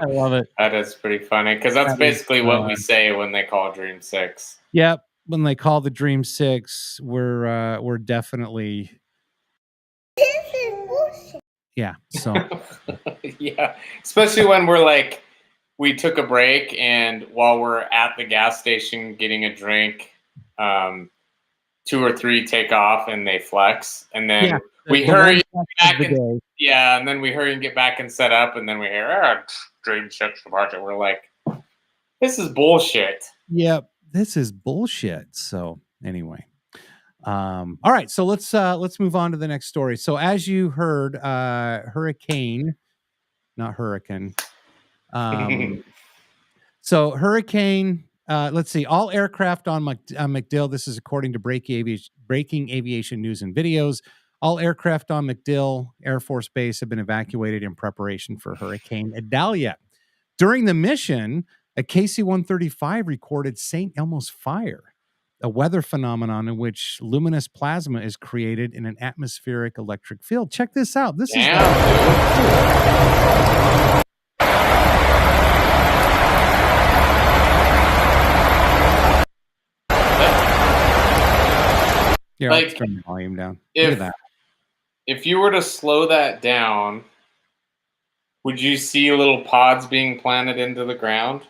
love it. That is pretty funny because that's basically what we say when they call Dream 6. Yep. When they call the Dream 6, we're definitely. This is bullshit. Yeah. So. Yeah. Especially when we're like, we took a break, and while we're at the gas station getting a drink, 2 or 3 take off and they flex, and then we hurry back and and then we hurry and get back and set up, and then we hear Dream 6 departure. We're like, this is bullshit. Yep, this is bullshit. So anyway, all right, so let's move on to the next story. So as you heard, Hurricane, not Hurricane. So Hurricane, let's see, all aircraft on MacDill, this is according to Breaking Aviation News and Videos, all aircraft on MacDill Air Force Base have been evacuated in preparation for Hurricane Idalia. During the mission, a KC-135 recorded St. Elmo's fire. a weather phenomenon in which luminous plasma is created in an atmospheric electric field. Check this out. This is Here, I'll like, turn the volume down. Look at that. If you were to slow that down, would you see little pods being planted into the ground?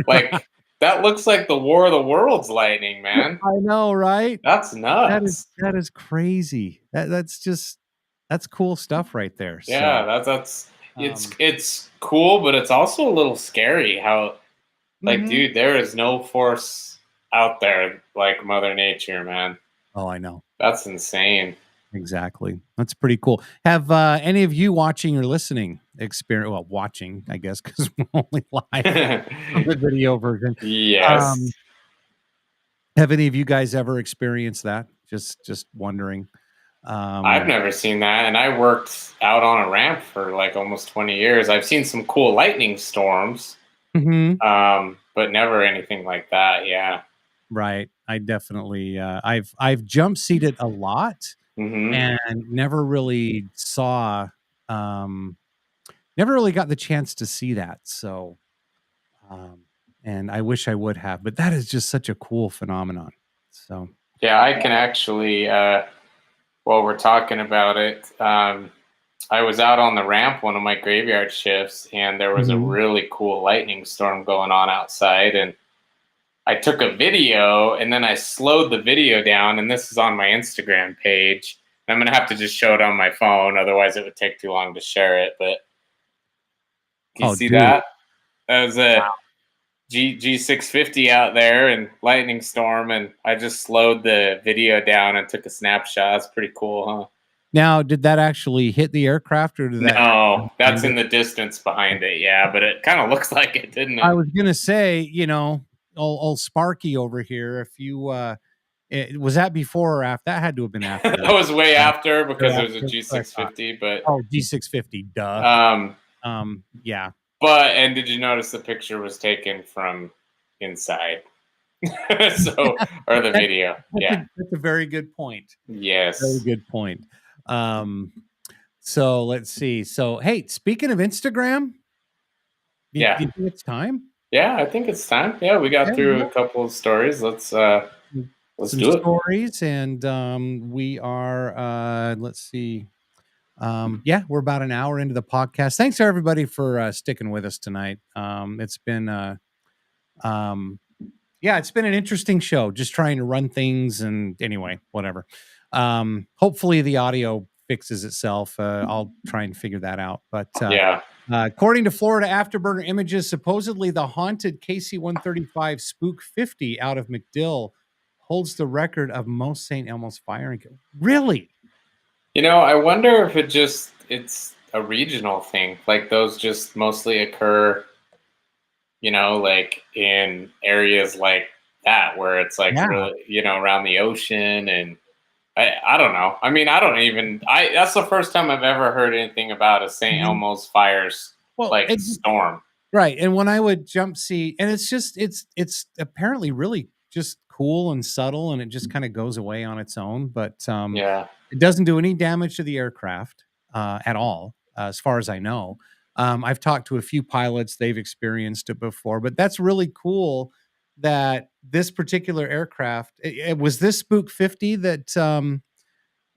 Like, that looks like the War of the Worlds lightning, man. I know, right? That's nuts. That is crazy. That's cool stuff right there. Yeah, so, it's cool, but it's also a little scary how, like, Mhm. dude, there is no force out there like Mother Nature, man. Oh, I know. That's insane. Exactly. That's pretty cool. Have any of you watching or listening watching, I guess, because we're only live the video version. Yes. Have any of you guys ever experienced that? Just wondering. I've never seen that, and I worked out on a ramp for like almost 20 years. I've seen some cool lightning storms, but never anything like that. Yeah. Right. I definitely I've jump seated a lot and never really saw never really got the chance to see that. So and I wish I would have, but that is just such a cool phenomenon. So yeah, I can actually while we're talking about it, I was out on the ramp one of my graveyard shifts, and there was a really cool lightning storm going on outside, and I took a video, and then I slowed the video down, and this is on my Instagram page. I'm going to have to just show it on my phone, otherwise it would take too long to share it. But can you see that? That was a G650 out there and lightning storm, and I just slowed the video down and took a snapshot. It's pretty cool, huh? Now, did that actually hit the aircraft, or did that? No, that's in the distance behind it, yeah, but it kind of looks like it, didn't it? I was going to say, you know, old Sparky over here, if you was that before or after? That had to have been after. That was way after, because it was a G650, but G650, duh. Yeah. But, and did you notice the picture was taken from inside? So, or the video. That's a very good point. Yes. Very good point. So let's see. So, hey, speaking of Instagram, do you think it's time? Yeah, I think it's time. Yeah, we got through a couple of stories. Let's do it. Stories, and we are let's see. We're about an hour into the podcast. Thanks to everybody for sticking with us tonight. It's been it's been an interesting show, just trying to run things, and anyway, whatever. Hopefully the audio fixes itself. I'll try and figure that out. But according to Florida Afterburner Images, supposedly the haunted KC-135 Spook 50 out of MacDill holds the record of most St. Elmo's firing. Really? You know, I wonder if it's a regional thing. Like, those just mostly occur, you know, like in areas like that where it's like, really, you know, around the ocean. And I don't know. I mean, that's the first time I've ever heard anything about a St. Elmo's fires storm. Right. And when I would jump seat, and it's apparently really just cool and subtle, and it just kind of goes away on its own. But it doesn't do any damage to the aircraft at all, as far as I know. I've talked to a few pilots. They've experienced it before, but that's really cool that this particular aircraft, it was this Spook 50 that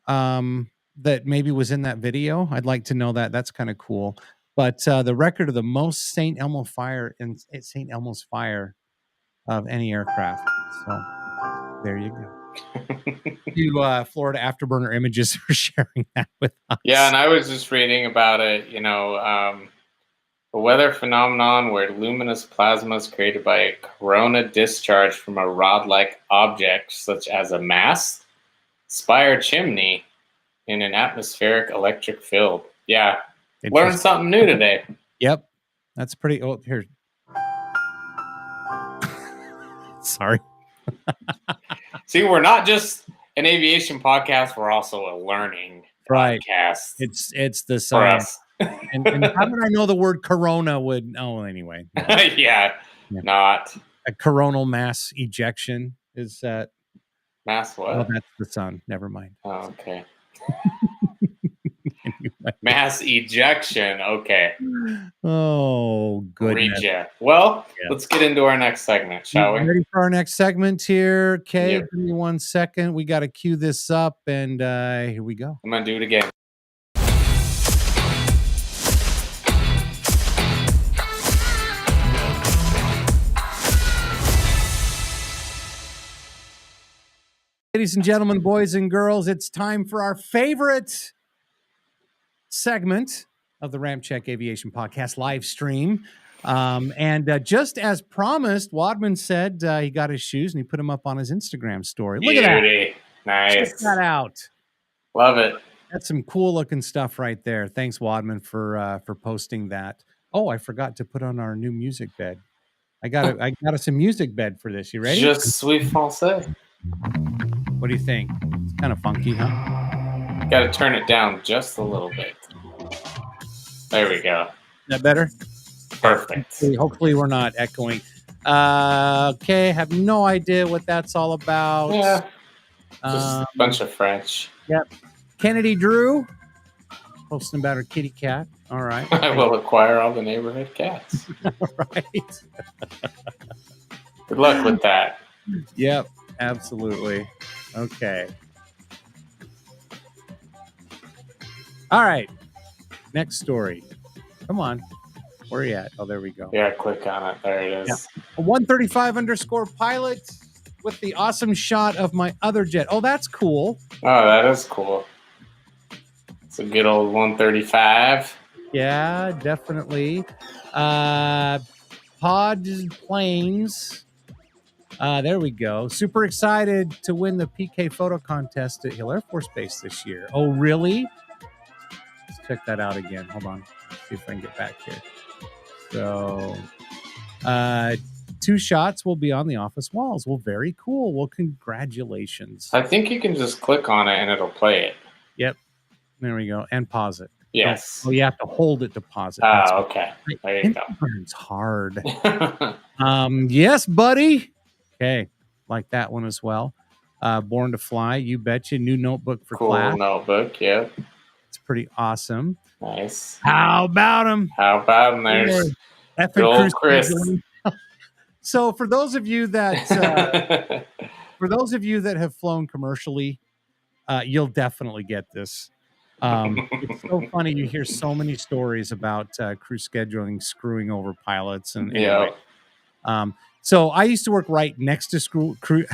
that maybe was in that video. I'd like to know that. That's kind of cool. But the record of the most St. Elmo's fire of any aircraft. So there you go. To Florida Afterburner Images for sharing that with us. Yeah, and I was just reading about it, you know, a weather phenomenon where luminous plasma is created by a corona discharge from a rod-like object, such as a mast, spire, chimney, in an atmospheric electric field. Yeah, learned something new today. Yep, that's pretty. Oh, here. Sorry. See, we're not just an aviation podcast; we're also a learning podcast. It's the science. and how did I know the word corona would? Oh, anyway. Not. A coronal mass ejection is that. Mass what? Oh, that's the sun. Never mind. Oh, okay. Anyway. Mass ejection. Okay. Oh, goodness. Reject. Well, Yeah. let's get into our next segment, shall we? Ready for our next segment here? Okay, Yep. Give me 1 second. We got to cue this up, and here we go. I'm going to do it again. Ladies and gentlemen, boys and girls, it's time for our favorite segment of the RampCheck Aviation Podcast live stream. And just as promised, Wadman said he got his shoes and he put them up on his Instagram story. Look at that. Nice. Check that out. Love it. That's some cool looking stuff right there. Thanks, Wadman, for posting that. Oh, I forgot to put on our new music bed. I got us a music bed for this. You ready? Je suis français. What do you think? It's kind of funky, huh? Got to turn it down just a little bit. There we go. Is that better? Perfect. Hopefully we're not echoing. Okay, have no idea what that's all about. Yeah. Just a bunch of French. Yep. Kennedy Drew posting about her kitty cat. All right. I will acquire all the neighborhood cats. All right. Good luck with that. Yep, absolutely. Okay. All right. Next story. Come on. Where are you at? Oh, there we go. Yeah, click on it. There it is. Yeah. A 135_ pilot with the awesome shot of my other jet. Oh, that's cool. Oh, that is cool. It's a good old 135. Yeah, definitely. Pod planes. There we go. Super excited to win the PK photo contest at Hill Air Force Base this year. Oh, really? Let's check that out again. Hold on. See if I can get back here. So, 2 shots will be on the office walls. Well, very cool. Well, congratulations. I think you can just click on it and it'll play it. Yep. There we go. And pause it. Yes. Oh, you have to hold it to pause it. Oh, okay. There you go. It's hard. Yes, buddy. Okay. Like that one as well. Born to Fly. You betcha. New notebook for cool class. Notebook. Yep. It's pretty awesome. Nice. How about him? How about him? There's good old Chris. So for those of you that have flown commercially, you'll definitely get this. It's so funny. You hear so many stories about crew scheduling screwing over pilots, and anyway. So I used to work right next to crew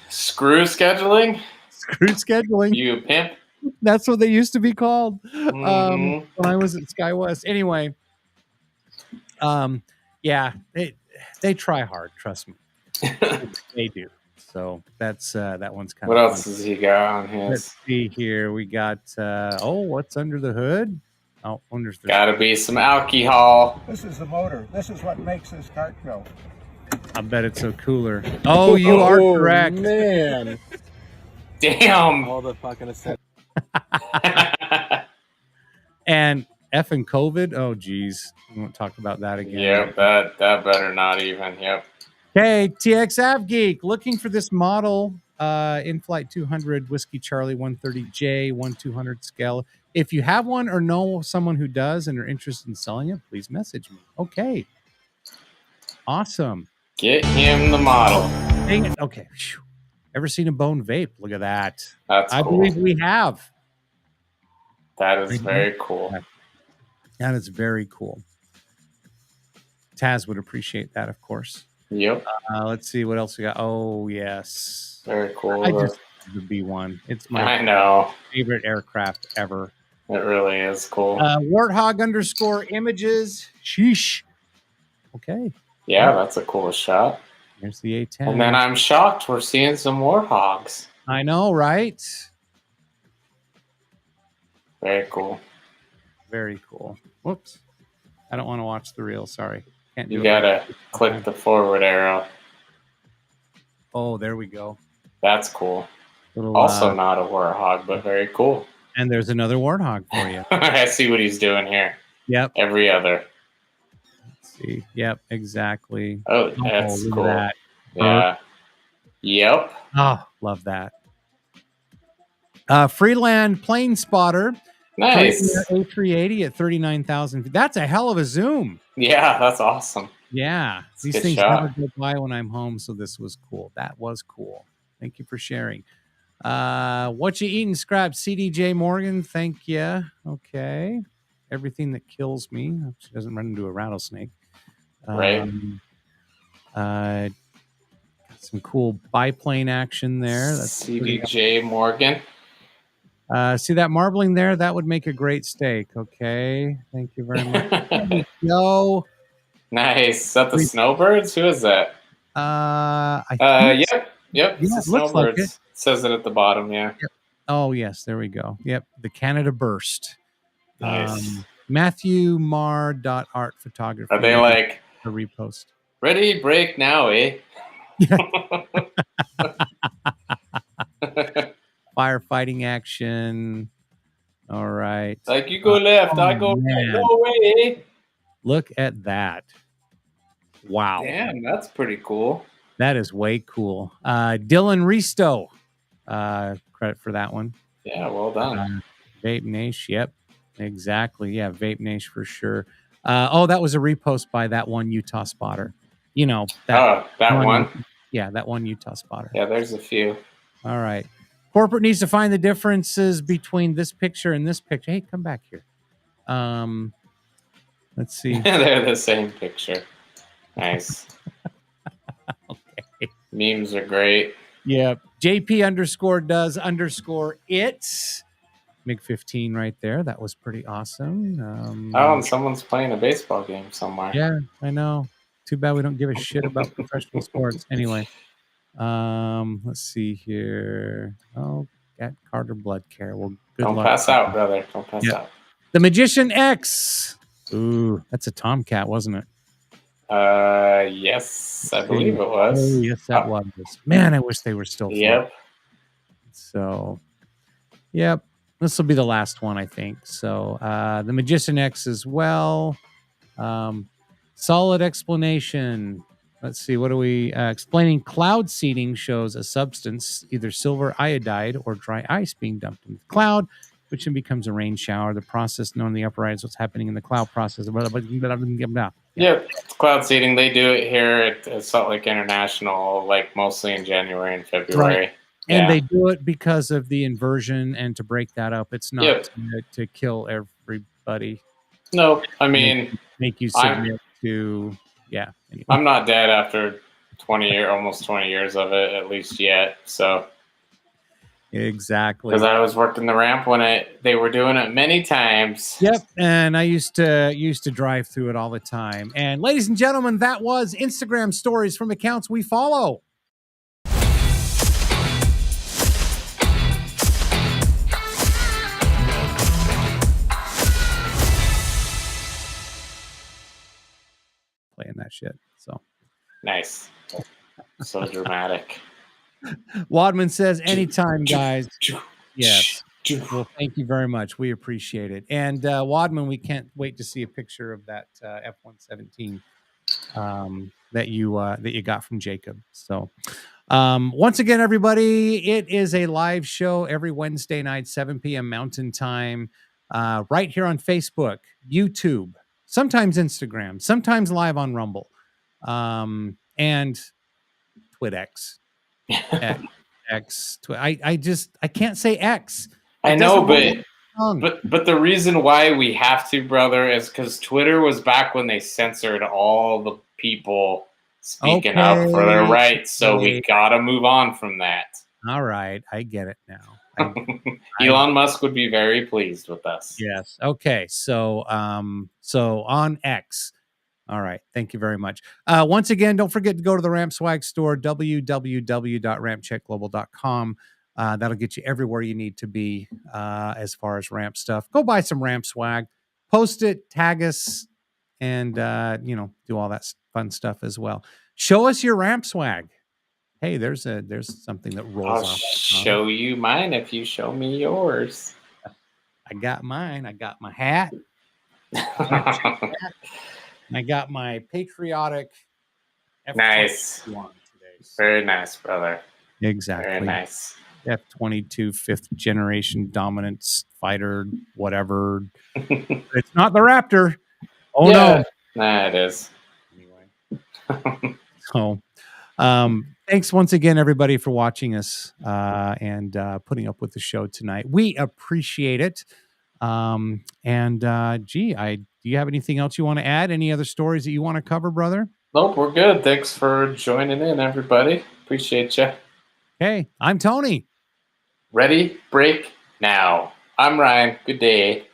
scheduling. Screw scheduling. You pimp. That's what they used to be called when I was at SkyWest. Anyway, yeah, they try hard. Trust me, they do. So that's that one's kind of. What else fun. has he got on his? Let's see here. We got what's under the hood? Oh, wonder if there's gotta be some alcohol. This is the motor. This is what makes this cart go. I bet it's a cooler. Oh, you are correct, man. Damn. All the fucking ascent. And effing COVID. Oh, geez, we won't talk about that again. Yep, that better not even. Yep. Okay, TX Av Geek looking for this model in Flight 200 Whiskey Charlie 130J 1200 scale. If you have one or know someone who does and are interested in selling it, please message me. Okay. Awesome. Get him the model. Dang it. Okay. Whew. Ever seen a bone vape? Look at that. That's cool. I believe we have. That is very cool. That is very cool. Taz would appreciate that, of course. Yep. Let's see what else we got. Oh, yes. Very cool. I just the B1. It's my favorite aircraft ever. It really is cool. Warthog _ images. Sheesh. Okay. Yeah, that's a cool shot. Here's the A-10. And then I'm shocked we're seeing some Warthogs. I know, right? Very cool. Very cool. Whoops. I don't want to watch the reel. Sorry. Can't do it. You gotta click the forward arrow. Oh, there we go. That's cool. Little, also not a Warthog, but very cool. And there's another Warthog for you. I see what he's doing here. Yep. Every other. See, yep, exactly. Oh, that's look cool. at that. Yeah. Yep. Oh, love that. Freeland Plane Spotter. Nice. A380 at 39,000 feet. That's a hell of a zoom. Yeah, that's awesome. Yeah, these good things shot. never go by when I'm home, so this was cool. That was cool. Thank you for sharing. What you eating, Scrap? CDJ Morgan, thank you. Okay. Everything that kills me. Hope she doesn't run into a rattlesnake. Right. Got some cool biplane action there. That's CDJ Morgan. See that marbling there? That would make a great steak. Okay. Thank you very much. There we go. Nice. Is that the snowbirds? Who is that? Yep. Yep. It's the snowbirds. Like it says it at the bottom. Yeah. Yep. Oh yes, there we go. Yep, the Canada Burst. Nice. Matthew Marr.art photography. Are they like a repost? Ready, break now, eh? Firefighting action. All right. Like you go left, I go right. No way. Look at that. Wow. Damn, that's pretty cool. That is way cool. Dylan Risto. Credit for that one. Yeah, well done. Vape Nash. Yep. Exactly. Yeah, Vape Nash for sure. That was a repost by that one Utah spotter. You know, that one. Yeah, that one Utah spotter. Yeah, there's a few. All right. Corporate needs to find the differences between this picture and this picture. Hey, come back here. Let's see. They're the same picture. Nice. Okay. Memes are great. Yeah. JP_does_it. MiG-15 right there. That was pretty awesome. And someone's playing a baseball game somewhere. Yeah, I know. Too bad we don't give a shit about professional sports. Anyway, let's see here. Oh, got Carter Blood Care. Well, good luck. Don't pass out, brother. Don't pass out. The Magician X. Ooh, that's a Tomcat, wasn't it? Yes, I believe it was. Oh, yes, that was. Man, I wish they were still. Yep. So, yep. This will be the last one, I think. So, the Magician X as well. Solid explanation. Let's see. What are we explaining? Cloud seeding shows a substance, either silver iodide or dry ice, being dumped into the cloud, which then becomes a rain shower. The process known in the upper right is what's happening in the cloud process. Yeah, cloud seeding. They do it here at Salt Lake International, like mostly in January and February. Right. And they do it because of the inversion, and to break that up, it's not to kill everybody. No, I mean, make you submit to, Anyway. I'm not dead after almost 20 years of it, at least yet. So exactly, because I was working the ramp when they were doing it many times. Yep, and I used to drive through it all the time. And ladies and gentlemen, that was Instagram stories from accounts we follow. Playing that shit. So nice. So dramatic. Wadman says, anytime, guys. Yes. Well, thank you very much. We appreciate it. And Wadman, we can't wait to see a picture of that F-117 that you got from Jacob. So once again, everybody, it is a live show every Wednesday night, 7 p.m. Mountain Time, right here on Facebook, YouTube, sometimes Instagram, sometimes live on Rumble, and TwitX. I can't say X. I know, but the reason why we have to, brother, is because Twitter was back when they censored all the people speaking up for their rights. So we gotta move on from that. All right, I get it now. Elon Musk would be very pleased with us. Yes. Okay. So on X. All right. Thank you very much. Once again, don't forget to go to the Ramp Swag store, www.rampcheckglobal.com. That'll get you everywhere you need to be as far as ramp stuff. Go buy some ramp swag, post it, tag us, and do all that fun stuff as well. Show us your ramp swag. Hey, there's something that rolls off. I'll show you mine if you show me yours. I got mine. I got my hat. I got my patriotic Nice. F-22 on today. Very nice, brother. Exactly. Very nice. F-22 fifth generation dominance fighter, whatever. It's not the Raptor. Oh no. Nah, it is. Anyway. So thanks once again, everybody, for watching us and putting up with the show tonight. We appreciate it. Do you have anything else you want to add? Any other stories that you want to cover, brother? Nope, we're good. Thanks for joining in, everybody. Appreciate you. Hey, I'm Tony. Ready, break, now. I'm Ryan. Good day.